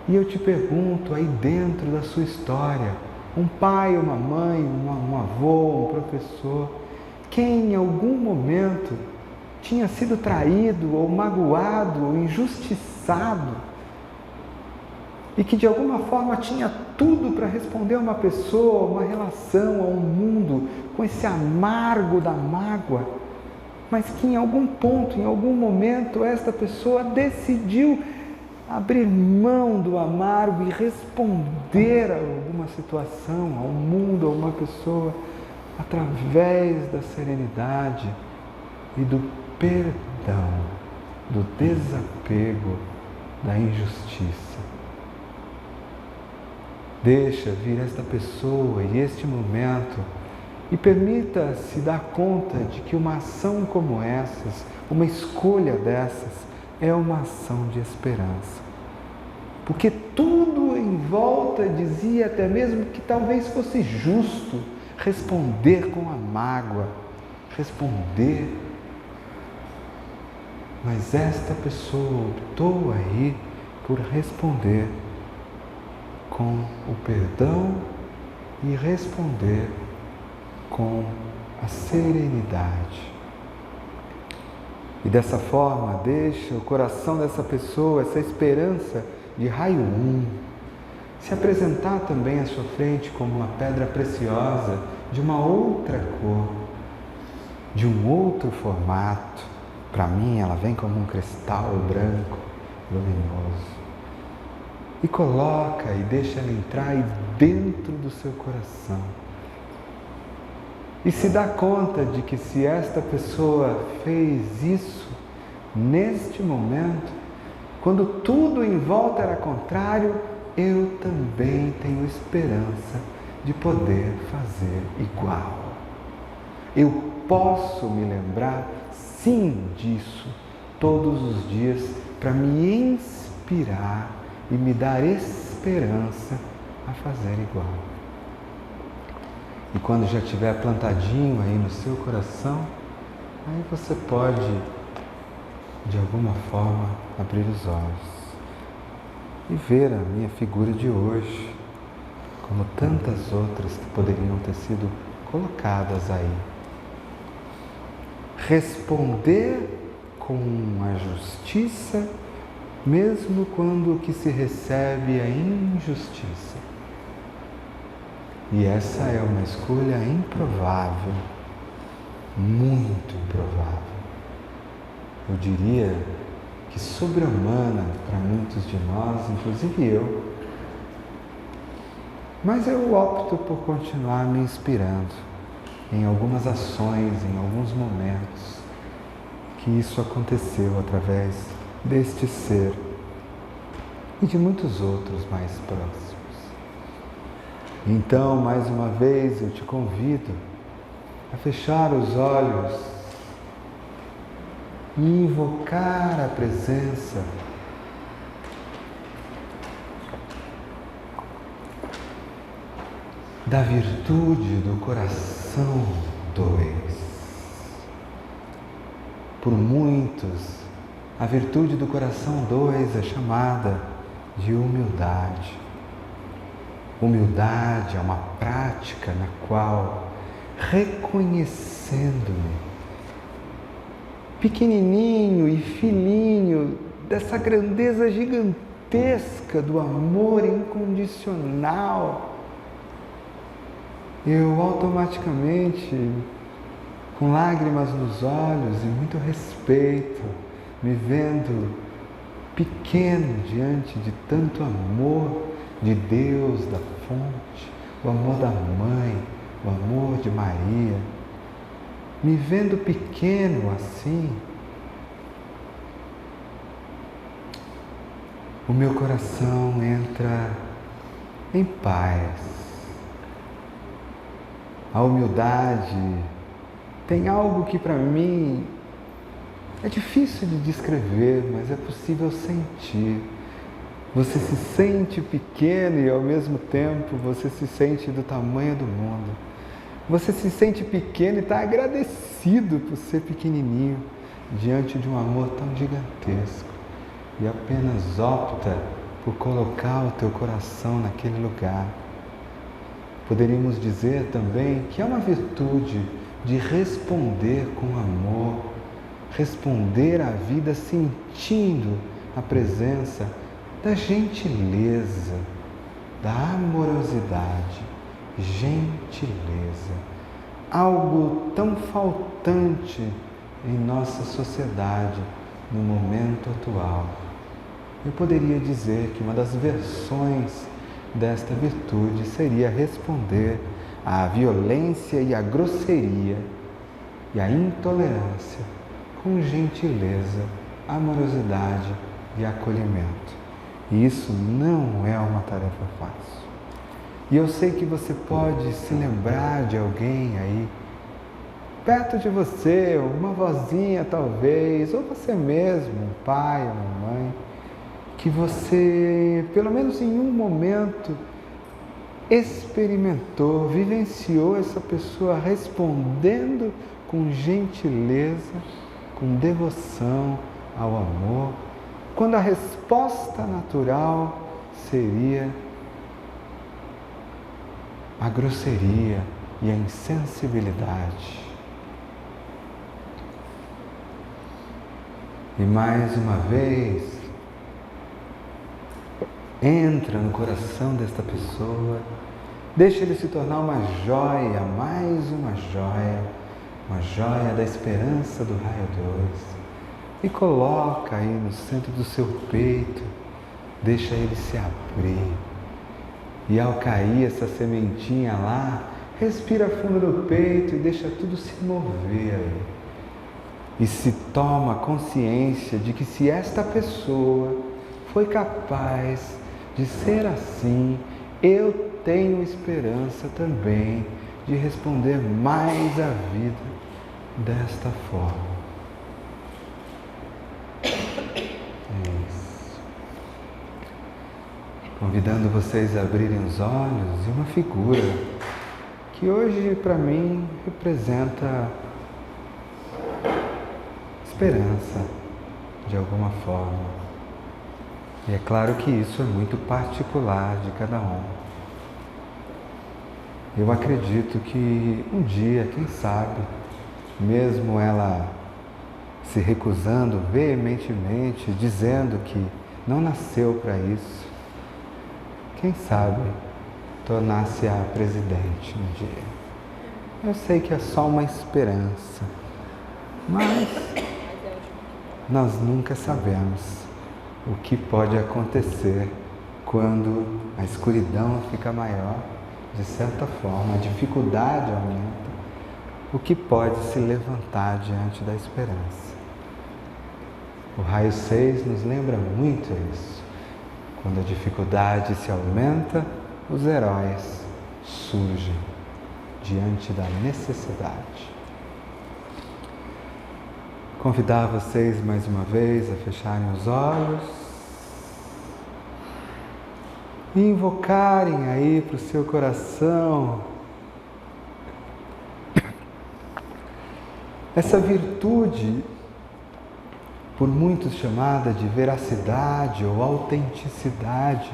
E eu te pergunto, aí dentro da sua história, um pai, uma mãe, um avô, um professor, quem em algum momento tinha sido traído ou magoado ou injustiçado e que de alguma forma tinha tudo para responder a uma pessoa, a uma relação, a um mundo com esse amargo da mágoa, mas que em algum ponto, em algum momento, esta pessoa decidiu abrir mão do amargo e responder a alguma situação, ao mundo, a uma pessoa, através da serenidade e do perdão, do desapego, da injustiça. Deixa vir esta pessoa e este momento e permita-se dar conta de que uma ação como essas, uma escolha dessas, é uma ação de esperança. Porque tudo em volta dizia até mesmo que talvez fosse justo responder com a mágoa, responder. Mas esta pessoa optou aí por responder com o perdão e responder com a serenidade. E dessa forma, deixa o coração dessa pessoa, essa esperança de raio 1, se apresentar também à sua frente como uma pedra preciosa de uma outra cor, de um outro formato. Para mim, ela vem como um cristal branco, luminoso. E coloca e deixa ela entrar aí dentro do seu coração. E se dá conta de que se esta pessoa fez isso neste momento, quando tudo em volta era contrário, eu também tenho esperança de poder fazer igual. Eu posso me lembrar, sim, disso todos os dias para me inspirar e me dar esperança a fazer igual. E quando já estiver plantadinho aí no seu coração, aí você pode, de alguma forma, abrir os olhos e ver a minha figura de hoje, como tantas outras que poderiam ter sido colocadas aí. Responder com a justiça, mesmo quando o que se recebe é injustiça. E essa é uma escolha improvável, muito improvável. Eu diria que sobre-humana para muitos de nós, inclusive eu. Mas eu opto por continuar me inspirando em algumas ações, em alguns momentos, que isso aconteceu através deste ser e de muitos outros mais próximos. Então, mais uma vez, eu te convido a fechar os olhos e invocar a presença da virtude do coração 2. Por muitos, a virtude do coração 2 é chamada de humildade. Humildade é uma prática na qual, reconhecendo-me pequenininho e filhinho dessa grandeza gigantesca do amor incondicional, eu automaticamente, com lágrimas nos olhos e muito respeito, me vendo pequeno diante de tanto amor de Deus, da fonte, o amor da mãe, o amor de Maria, me vendo pequeno assim, o meu coração entra em paz. A humildade tem algo que para mim é difícil de descrever, mas é possível sentir. Você se sente pequeno e ao mesmo tempo você se sente do tamanho do mundo. Você se sente pequeno e está agradecido por ser pequenininho diante de um amor tão gigantesco. E apenas opta por colocar o teu coração naquele lugar. Poderíamos dizer também que é uma virtude de responder com amor, responder à vida sentindo a presença da gentileza, da amorosidade, gentileza, algo tão faltante em nossa sociedade no momento atual. Eu poderia dizer que uma das versões desta virtude seria responder à violência e à grosseria e à intolerância com gentileza, amorosidade e acolhimento. E isso não é uma tarefa fácil. E eu sei que você pode se lembrar de alguém aí, perto de você, uma vozinha talvez, ou você mesmo, um pai, uma mãe, que você, pelo menos em um momento, experimentou, vivenciou essa pessoa respondendo com gentileza, com devoção ao amor, quando a resposta natural seria a grosseria e a insensibilidade. E mais uma vez, entra no coração desta pessoa, deixa ele se tornar uma joia, mais uma joia da esperança do raio 2. E coloca aí no centro do seu peito, deixa ele se abrir. E ao cair essa sementinha lá, respira fundo no peito e deixa tudo se mover aí. E se toma consciência de que se esta pessoa foi capaz de ser assim, eu tenho esperança também de responder mais à vida desta forma. Convidando vocês a abrirem os olhos e uma figura que hoje para mim representa esperança de alguma forma. E é claro que isso é muito particular de cada um. Eu acredito que um dia, quem sabe, mesmo ela se recusando veementemente, dizendo que não nasceu para isso, quem sabe tornar-se a presidente um dia. Eu sei que é só uma esperança, mas nós nunca sabemos o que pode acontecer quando a escuridão fica maior, de certa forma, a dificuldade aumenta, o que pode se levantar diante da esperança. O raio 6 nos lembra muito isso. Quando a dificuldade se aumenta, os heróis surgem diante da necessidade. Convidar vocês mais uma vez a fecharem os olhos e invocarem aí para o seu coração essa virtude, por muitos chamada de veracidade ou autenticidade,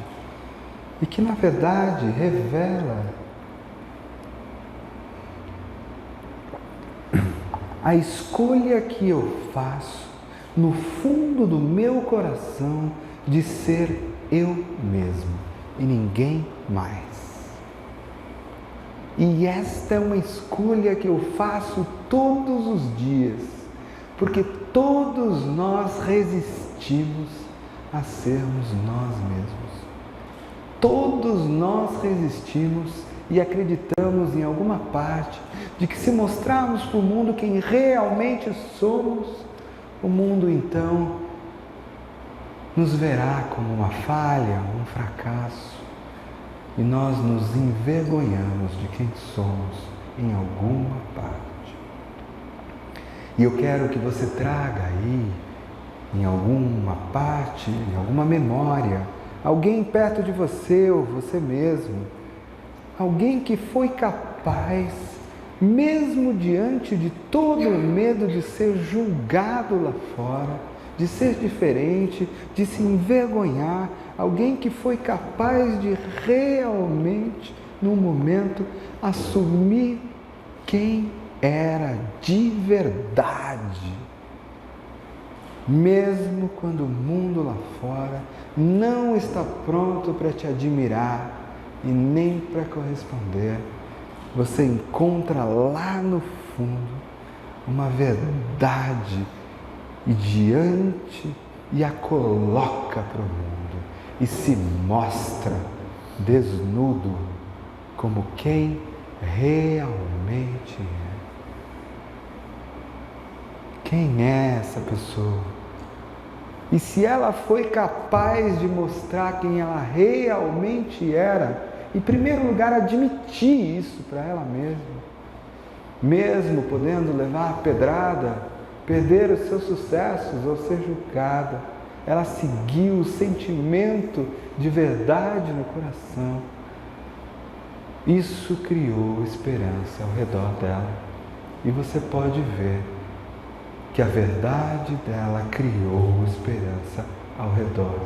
e que na verdade revela a escolha que eu faço no fundo do meu coração de ser eu mesmo e ninguém mais. E esta é uma escolha que eu faço todos os dias, porque todos nós resistimos a sermos nós mesmos. Todos nós resistimos e acreditamos em alguma parte de que se mostrarmos para o mundo quem realmente somos, o mundo então nos verá como uma falha, um fracasso, e nós nos envergonhamos de quem somos em alguma parte. E eu quero que você traga aí, em alguma parte, em alguma memória, alguém perto de você ou você mesmo, alguém que foi capaz, mesmo diante de todo o medo de ser julgado lá fora, de ser diferente, de se envergonhar, alguém que foi capaz de realmente, num momento, assumir quem era de verdade, mesmo quando o mundo lá fora não está pronto para te admirar e nem para corresponder. Você encontra lá no fundo uma verdade e a coloca para o mundo e se mostra desnudo como quem realmente é. Quem é essa pessoa? E se ela foi capaz de mostrar quem ela realmente era, em primeiro lugar, admitir isso para ela mesma, mesmo podendo levar a pedrada, perder os seus sucessos ou ser julgada, ela seguiu o sentimento de verdade no coração. Isso criou esperança ao redor dela. E você pode ver que a verdade dela criou esperança ao redor.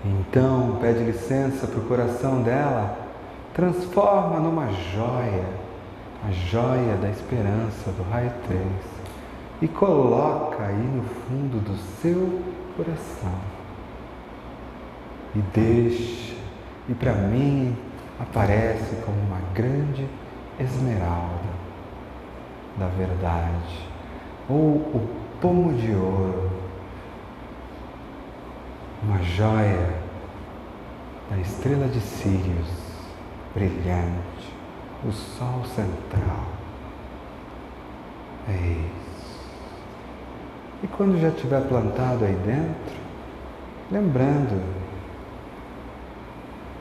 Então, pede licença para o coração dela, transforma numa joia, a joia da esperança do raio 3, e coloca aí no fundo do seu coração. E deixa, e para mim aparece como uma grande esmeralda da verdade, ou o pomo de ouro, uma joia da estrela de Sírius, brilhante, o sol central. É isso. E quando já estiver plantado aí dentro, lembrando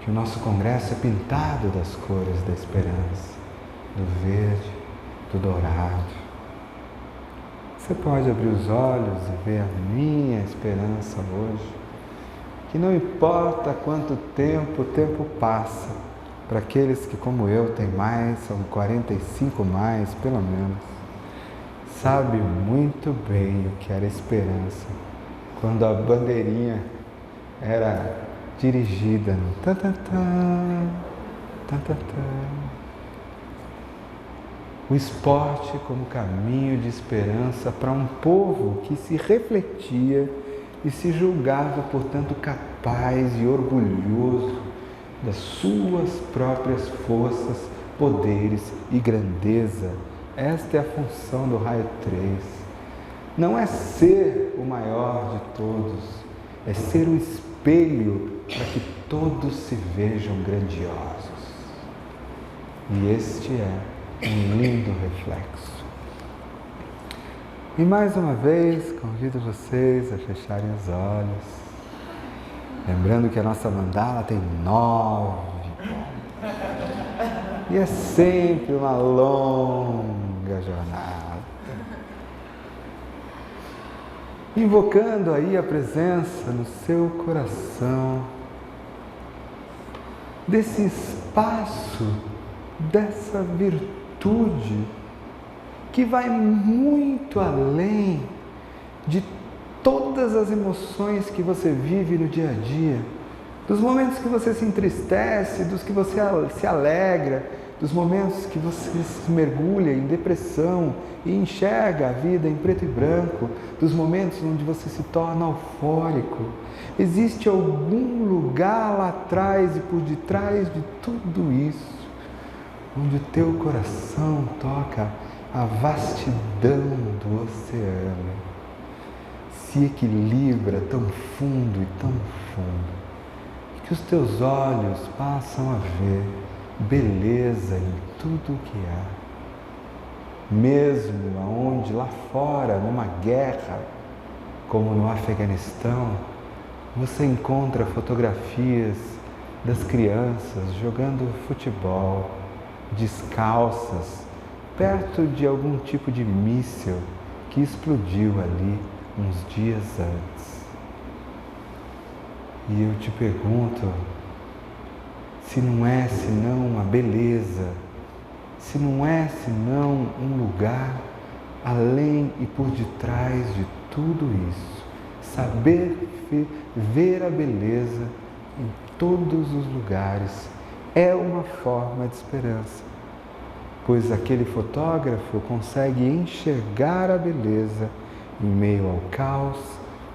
que o nosso congresso é pintado das cores da esperança, do verde, do dourado. Você pode abrir os olhos e ver a minha esperança hoje, que não importa quanto tempo o tempo passa, para aqueles que como eu têm mais, são 45 mais, pelo menos, sabe muito bem o que era esperança, quando a bandeirinha era dirigida no tan-tan-tan, tan-tan-tan. O esporte como caminho de esperança para um povo que se refletia e se julgava, portanto, capaz e orgulhoso das suas próprias forças, poderes e grandeza. Esta é a função do raio 3. Não é ser o maior de todos, é ser o espelho para que todos se vejam grandiosos. E este é um lindo reflexo. E mais uma vez, convido vocês a fecharem os olhos, lembrando que a nossa mandala tem 9 pontos. E é sempre uma longa jornada. Invocando aí a presença no seu coração, desse espaço, dessa virtude que vai muito além de todas as emoções que você vive no dia a dia, dos momentos que você se entristece, dos que você se alegra, dos momentos que você se mergulha em depressão e enxerga a vida em preto e branco, dos momentos onde você se torna eufórico. Existe algum lugar lá atrás e por detrás de tudo isso, onde o teu coração toca a vastidão do oceano, se equilibra tão fundo e tão fundo, que os teus olhos passam a ver beleza em tudo o que há. Mesmo aonde lá fora, numa guerra, como no Afeganistão, você encontra fotografias das crianças jogando futebol, descalças, perto de algum tipo de míssil que explodiu ali uns dias antes. E eu te pergunto, se não é senão uma beleza, se não é senão um lugar além e por detrás de tudo isso, saber ver a beleza em todos os lugares é uma forma de esperança, pois aquele fotógrafo consegue enxergar a beleza em meio ao caos,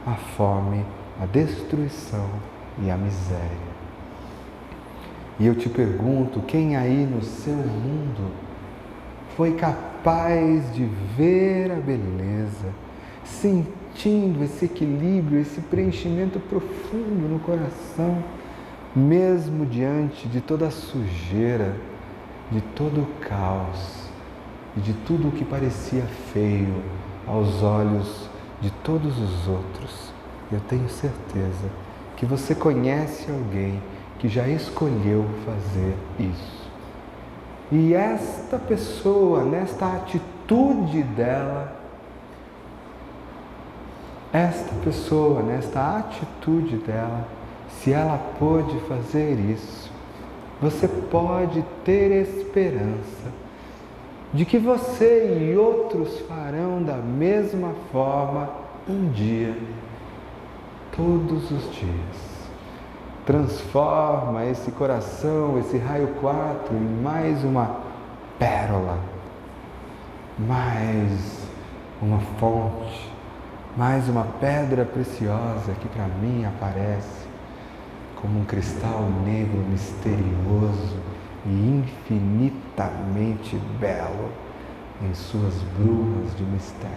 à fome, à destruição e à miséria. E eu te pergunto, quem aí no seu mundo foi capaz de ver a beleza, sentindo esse equilíbrio, esse preenchimento profundo no coração, mesmo diante de toda a sujeira, de todo o caos e de tudo o que parecia feio aos olhos de todos os outros? Eu tenho certeza que você conhece alguém que já escolheu fazer isso. E esta pessoa, nesta atitude dela, se ela pôde fazer isso, você pode ter esperança de que você e outros farão da mesma forma um dia, todos os dias. Transforma esse coração, esse raio 4 em mais uma pérola, mais uma fonte, mais uma pedra preciosa que para mim aparece como um cristal negro misterioso e infinitamente belo em suas brumas de mistério.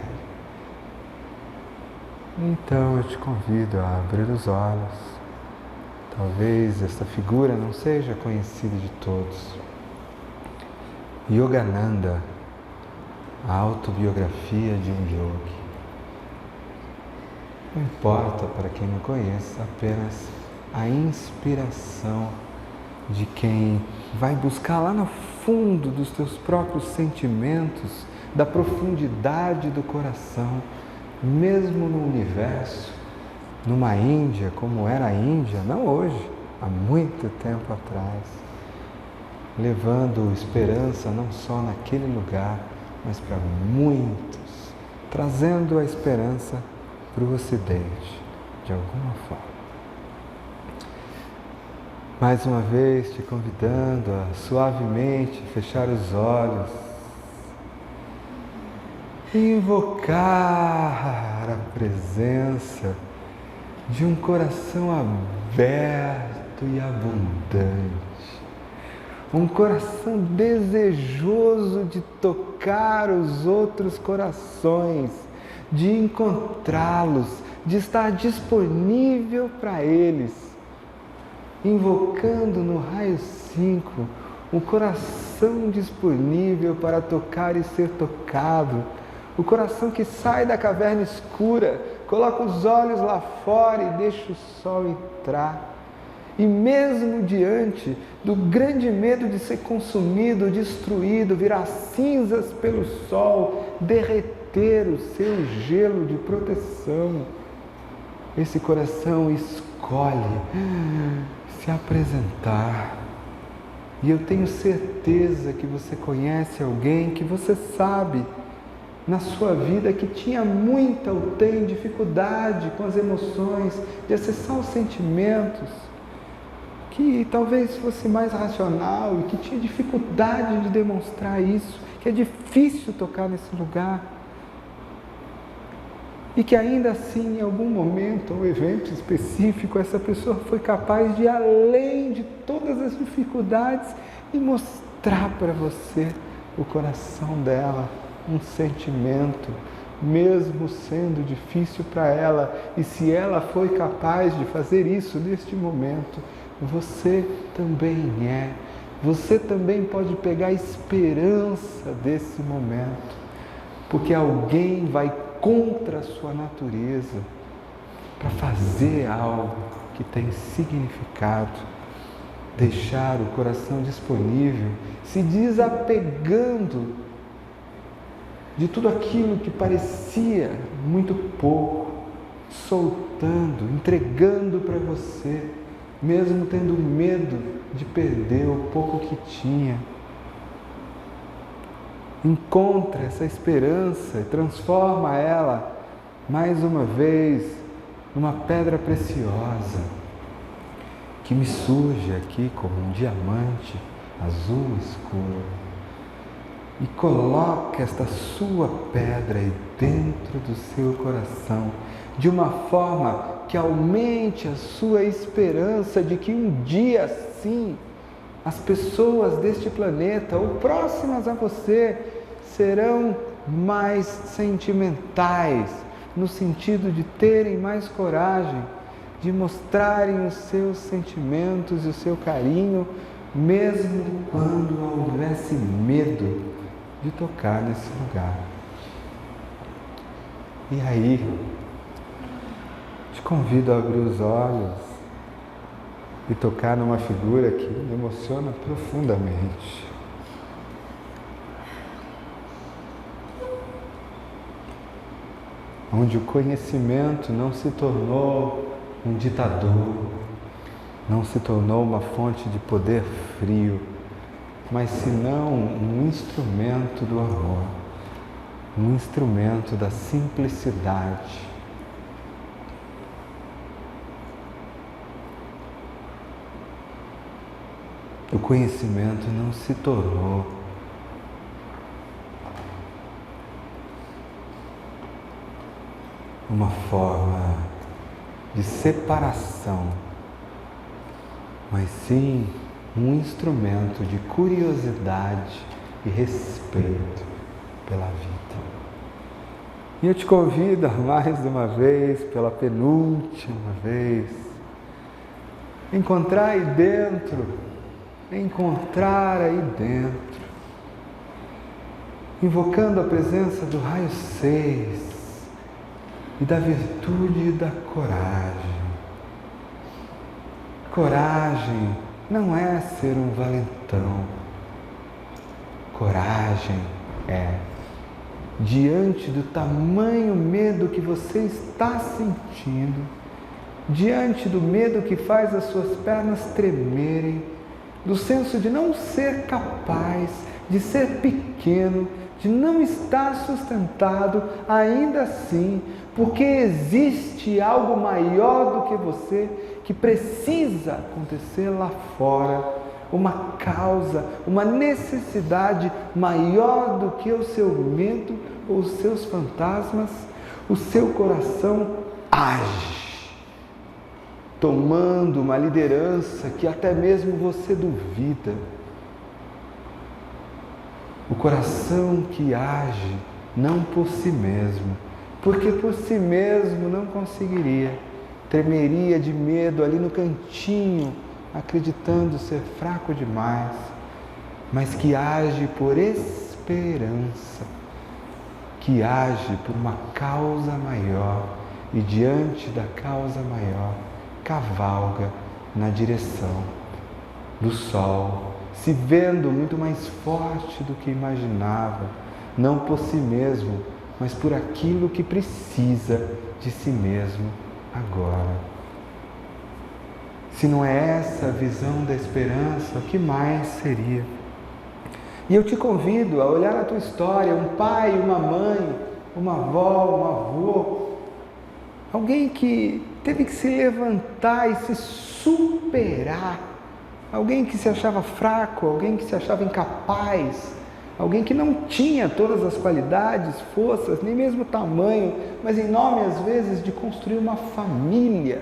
Então eu te convido a abrir os olhos. Talvez essa figura não seja conhecida de todos. Yogananda, a autobiografia de um yogi. Não importa para quem não conhece, apenas a inspiração de quem vai buscar lá no fundo dos teus próprios sentimentos, da profundidade do coração, mesmo no universo, numa Índia como era a Índia, não hoje, há muito tempo atrás, levando esperança não só naquele lugar, mas para muitos, trazendo a esperança para o Ocidente, de alguma forma. Mais uma vez te convidando a suavemente fechar os olhos, invocar a presença de um coração aberto e abundante, um coração desejoso de tocar os outros corações, de encontrá-los, de estar disponível para eles, invocando no raio 5 um coração disponível para tocar e ser tocado, o coração que sai da caverna escura, coloca os olhos lá fora e deixa o sol entrar, E mesmo diante do grande medo de ser consumido, destruído, virar cinzas pelo sol, derreter o seu gelo de proteção, esse coração escolhe se apresentar. E eu tenho certeza que você conhece alguém que você sabe na sua vida que tinha muita ou tem dificuldade com as emoções, de acessar os sentimentos, que talvez fosse mais racional e que tinha dificuldade de demonstrar isso, que é difícil tocar nesse lugar. E que ainda assim, em algum momento ou evento específico, essa pessoa foi capaz de ir além de todas as dificuldades e mostrar para você o coração dela, um sentimento, mesmo sendo difícil para ela. E se ela foi capaz de fazer isso neste momento, você também é. Você também pode pegar a esperança desse momento, porque alguém vai contra a sua natureza para fazer algo que tem significado, deixar o coração disponível, se desapegando de tudo aquilo que parecia muito pouco, soltando, entregando para você, mesmo tendo medo de perder o pouco que tinha. Encontra essa esperança e transforma ela, mais uma vez, numa pedra preciosa, que me surge aqui como um diamante azul escuro. E coloca esta sua pedra aí dentro do seu coração, de uma forma que aumente a sua esperança de que um dia sim, as pessoas deste planeta, ou próximas a você, serão mais sentimentais, no sentido de terem mais coragem, de mostrarem os seus sentimentos e o seu carinho, mesmo quando houvesse medo de tocar nesse lugar. E aí, te convido a abrir os olhos e tocar numa figura que me emociona profundamente. Onde o conhecimento não se tornou um ditador, não se tornou uma fonte de poder frio, mas senão um instrumento do amor, um instrumento da simplicidade. O conhecimento não se tornou uma forma de separação, mas sim um instrumento de curiosidade e respeito pela vida. E eu te convido mais uma vez, pela penúltima vez, encontrar aí dentro, invocando a presença do raio 6 e da virtude e da coragem. Coragem não é ser um valentão. Coragem é, diante do tamanho medo que você está sentindo, diante do medo que faz as suas pernas tremerem, do senso de não ser capaz, de ser pequeno, de não estar sustentado, ainda assim, porque existe algo maior do que você que precisa acontecer lá fora, uma causa, uma necessidade maior do que o seu medo ou os seus fantasmas. O seu coração age, tomando uma liderança que até mesmo você duvida. O coração que age não por si mesmo, porque por si mesmo não conseguiria, tremeria de medo ali no cantinho, acreditando ser fraco demais, mas que age por esperança, que age por uma causa maior e diante da causa maior cavalga na direção do sol, se vendo muito mais forte do que imaginava, não por si mesmo, mas por aquilo que precisa de si mesmo agora. Se não é essa a visão da esperança, o que mais seria? E eu te convido a olhar a tua história, um pai, uma mãe, uma avó, um avô, alguém que teve que se levantar e se superar, alguém que se achava fraco, alguém que se achava incapaz, alguém que não tinha todas as qualidades, forças, nem mesmo tamanho, mas em nome às vezes de construir uma família,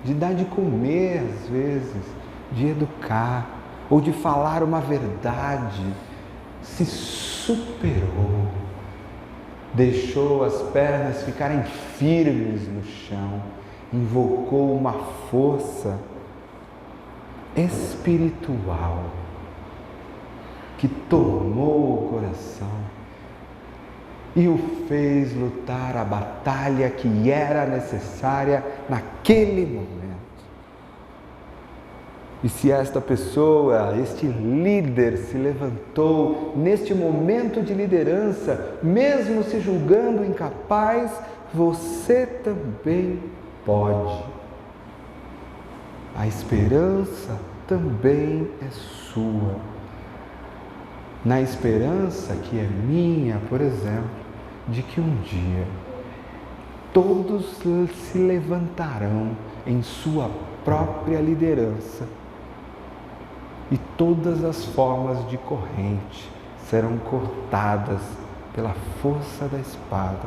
de dar de comer às vezes, de educar ou de falar uma verdade, se superou, deixou as pernas ficarem firmes no chão, invocou uma força espiritual que tomou o coração e o fez lutar a batalha que era necessária naquele momento. E se esta pessoa, este líder se levantou neste momento de liderança, mesmo se julgando incapaz, você também pode. A esperança também é sua. Na esperança que é minha, por exemplo, de que um dia todos se levantarão em sua própria liderança e todas as formas de corrente serão cortadas pela força da espada,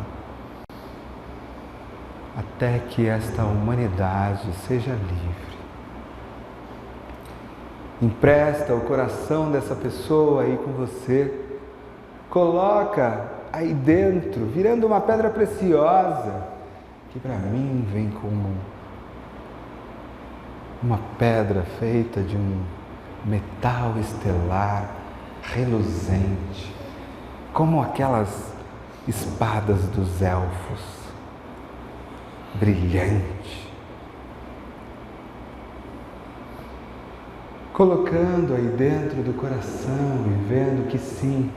até que esta humanidade seja livre. Empresta o coração dessa pessoa aí com você, coloca aí dentro, virando uma pedra preciosa, que para mim vem como uma pedra feita de um metal estelar reluzente, como aquelas espadas dos elfos, brilhante. Colocando aí dentro do coração e vendo que sim,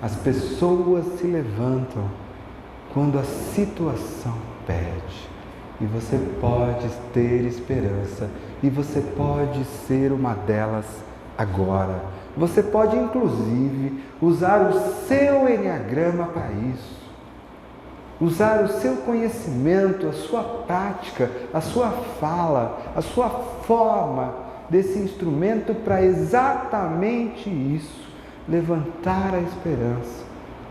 as pessoas se levantam quando a situação pede. E você pode ter esperança. E você pode ser uma delas agora. Você pode, inclusive, usar o seu enneagrama para isso. Usar o seu conhecimento, a sua prática, a sua fala, a sua forma desse instrumento para exatamente isso. Levantar a esperança,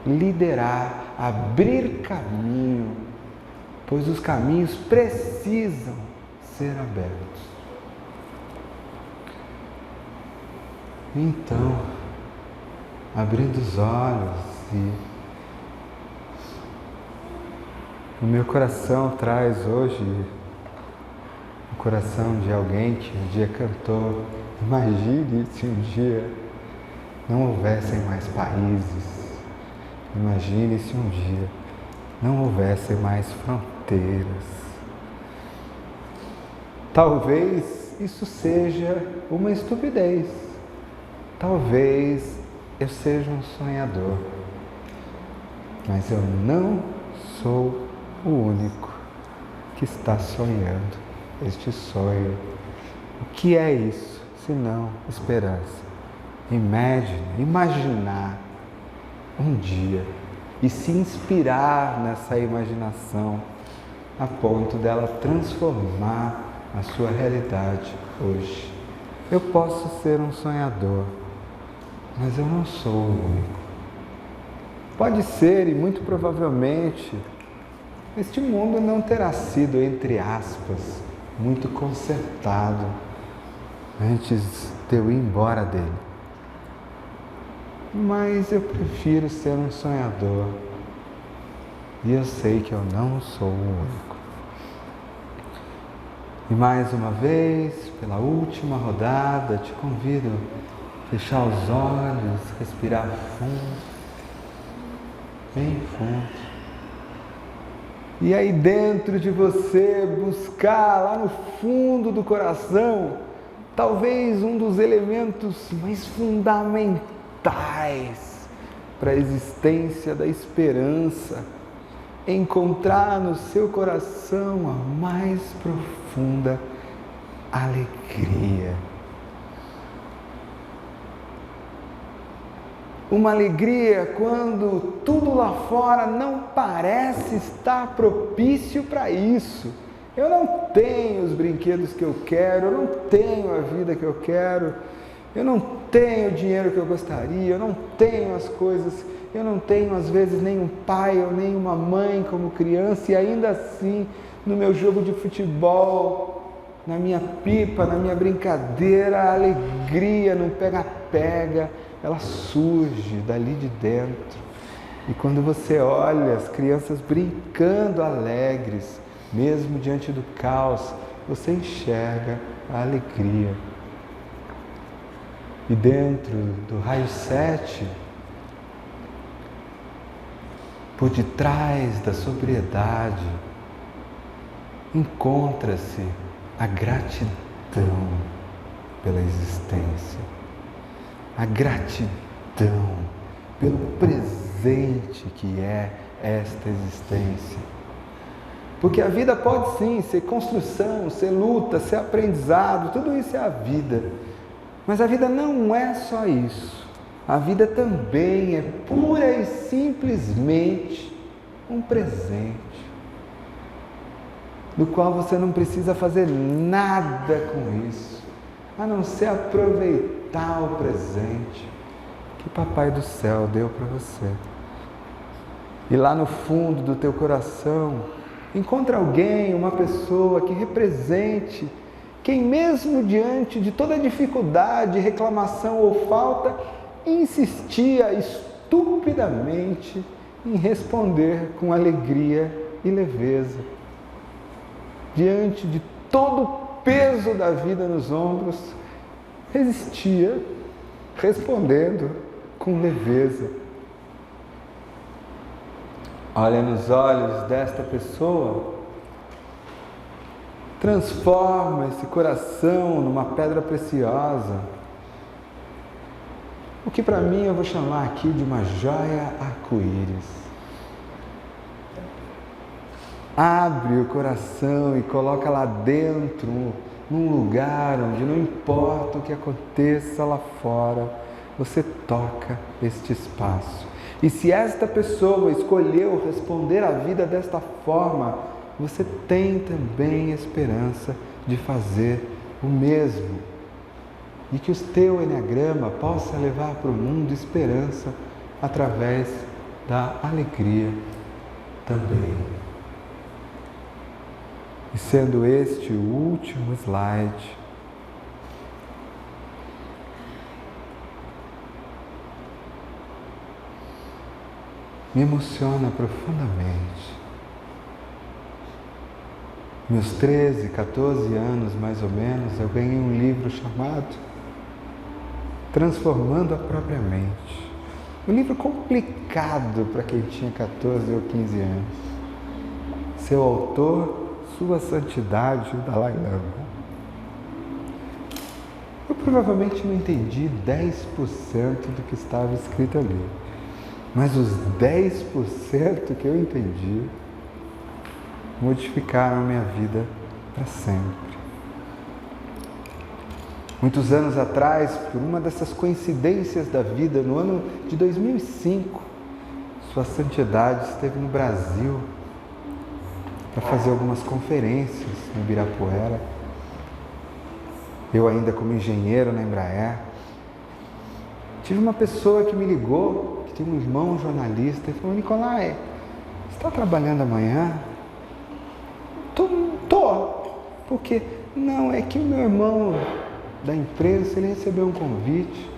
liderar, abrir caminho, pois os caminhos precisam ser abertos. Então, abrindo os olhos e o meu coração traz hoje o coração de alguém que um dia cantou: imagine se um dia não houvessem mais países, imagine se um dia não houvessem mais fronteiras. Talvez isso seja uma estupidez, talvez eu seja um sonhador, mas eu não sou o único que está sonhando este sonho. O que é isso, senão esperança? Imaginar um dia e se inspirar nessa imaginação a ponto dela transformar a sua realidade hoje. Eu posso ser um sonhador, mas eu não sou o único. Pode ser, e muito provavelmente, este mundo não terá sido, entre aspas, muito consertado antes de eu ir embora dele. Mas eu prefiro ser um sonhador e eu sei que eu não sou o único. E mais uma vez, pela última rodada, te convido a fechar os olhos, respirar fundo, bem fundo. E aí dentro de você buscar lá no fundo do coração talvez um dos elementos mais fundamentais para a existência da esperança, encontrar no seu coração a mais profunda alegria. Uma alegria quando tudo lá fora não parece estar propício para isso. Eu não tenho os brinquedos que eu quero, eu não tenho a vida que eu quero, eu não tenho o dinheiro que eu gostaria, eu não tenho as coisas, eu não tenho às vezes nem um pai ou nem uma mãe como criança, e ainda assim, no meu jogo de futebol, na minha pipa, na minha brincadeira, a alegria no pega-pega, ela surge dali de dentro. E quando você olha as crianças brincando alegres, mesmo diante do caos, você enxerga a alegria. E dentro do raio 7, por detrás da sobriedade, encontra-se a gratidão pela existência, a gratidão pelo presente que é esta existência. Porque a vida pode sim ser construção, ser luta, ser aprendizado, tudo isso é a vida. Mas a vida não é só isso. A vida também é pura e simplesmente um presente, do qual você não precisa fazer nada com isso, a não ser aproveitar o presente que Papai do Céu deu para você. E lá no fundo do teu coração, encontra alguém, uma pessoa que represente quem mesmo diante de toda dificuldade, reclamação ou falta, insistia estupidamente em responder com alegria e leveza. Diante de todo o peso da vida nos ombros, resistia, respondendo com leveza. Olha nos olhos desta pessoa, transforma esse coração numa pedra preciosa, o que para mim eu vou chamar aqui de uma joia arco-íris. Abre o coração e coloca lá dentro, num lugar onde não importa o que aconteça lá fora, você toca este espaço. E se esta pessoa escolheu responder à vida desta forma, você tem também esperança de fazer o mesmo. E que o teu eneagrama possa levar para o mundo esperança através da alegria também. E sendo este o último slide, me emociona profundamente. Meus 13, 14 anos mais ou menos, eu ganhei um livro chamado Transformando a Própria Mente. Um livro complicado para quem tinha 14 ou 15 anos. Seu autor, Sua Santidade, o Dalai Lama. Eu provavelmente não entendi 10% do que estava escrito ali. Mas os 10% que eu entendi modificaram a minha vida para sempre. Muitos anos atrás, por uma dessas coincidências da vida, no ano de 2005, Sua Santidade esteve no Brasil para fazer algumas conferências no Ibirapuera. Eu ainda como engenheiro na Embraer. Tive uma pessoa que me ligou, que tem um irmão jornalista, e falou: Nicolai, você está trabalhando amanhã? Tô. Por quê? Não, é que o meu irmão da empresa, ele recebeu um convite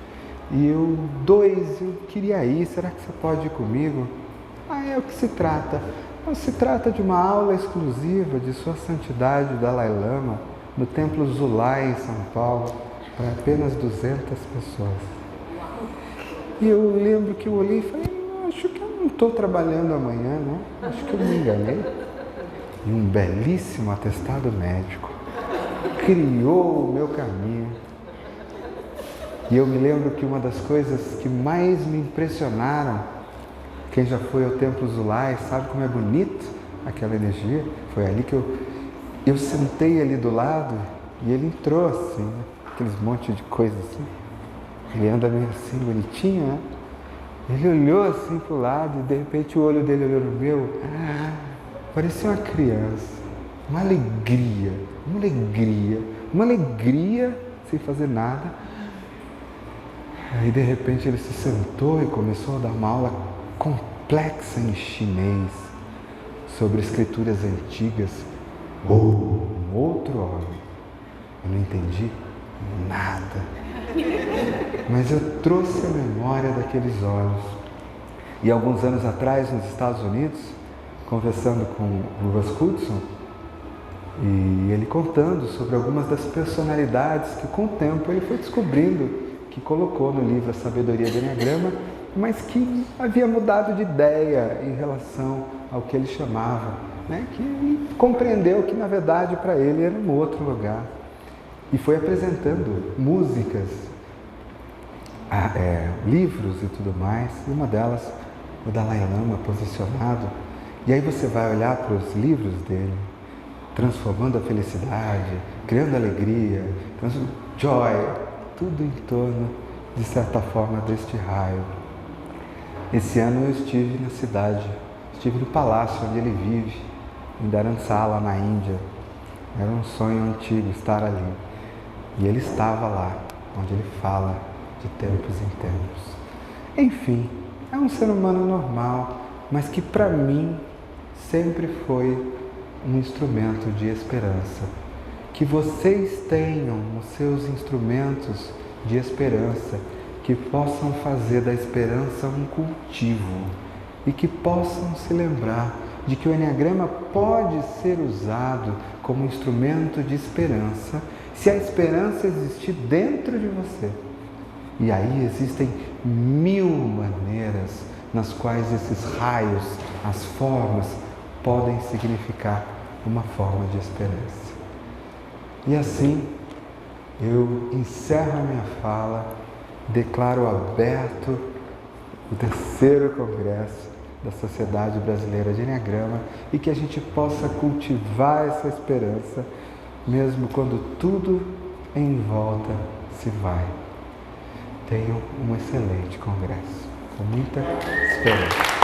e eu queria ir, será que você pode ir comigo? É o que se trata. Não, se trata de uma aula exclusiva de Sua Santidade Dalai Lama no Templo Zulai em São Paulo, para apenas 200 pessoas. E eu lembro que eu olhei e falei: acho que eu não estou trabalhando amanhã, não? Acho que eu me enganei. E um belíssimo atestado médico criou o meu caminho E eu me lembro que uma das coisas que mais me impressionaram, quem já foi ao Templo Zulai sabe como é bonito aquela energia. Foi ali que eu sentei ali do lado e ele entrou assim, né? Aqueles monte de coisa assim. Ele anda meio assim, bonitinho, né? Ele olhou assim pro lado e de repente o olho dele olhou no meu. Parecia uma criança. Uma alegria, uma alegria, uma alegria sem fazer nada. Aí de repente ele se sentou e começou a dar uma aula complexa em chinês sobre escrituras antigas. Um outro homem. Eu não entendi nada. Mas eu trouxe a memória daqueles olhos. E alguns anos atrás, nos Estados Unidos, conversando com o Russ Hudson, e ele contando sobre algumas das personalidades que com o tempo ele foi descobrindo, que colocou no livro A Sabedoria do Enneagrama, mas que havia mudado de ideia em relação ao que ele chamava, né? Que ele compreendeu que na verdade para ele era um outro lugar. E foi apresentando músicas, livros e tudo mais, e uma delas, o Dalai Lama posicionado. E aí você vai olhar para os livros dele, transformando a felicidade, criando alegria, joy, tudo em torno, de certa forma, deste raio. Esse ano eu estive na cidade, estive no palácio onde ele vive, em Dharamsala, na Índia. Era um sonho antigo estar ali. E ele estava lá, onde ele fala de tempos em tempos. Enfim, é um ser humano normal, mas que para mim sempre foi um instrumento de esperança. Que vocês tenham os seus instrumentos de esperança, que possam fazer da esperança um cultivo e que possam se lembrar de que o Enneagrama pode ser usado como instrumento de esperança se a esperança existir dentro de você. E aí existem 1000 maneiras nas quais esses raios, as formas, podem significar uma forma de esperança. E assim, eu encerro a minha fala, declaro aberto o 3º Congresso da Sociedade Brasileira de Enneagrama e que a gente possa cultivar essa esperança, mesmo quando tudo em volta se vai. Tenham um excelente congresso, com muita esperança.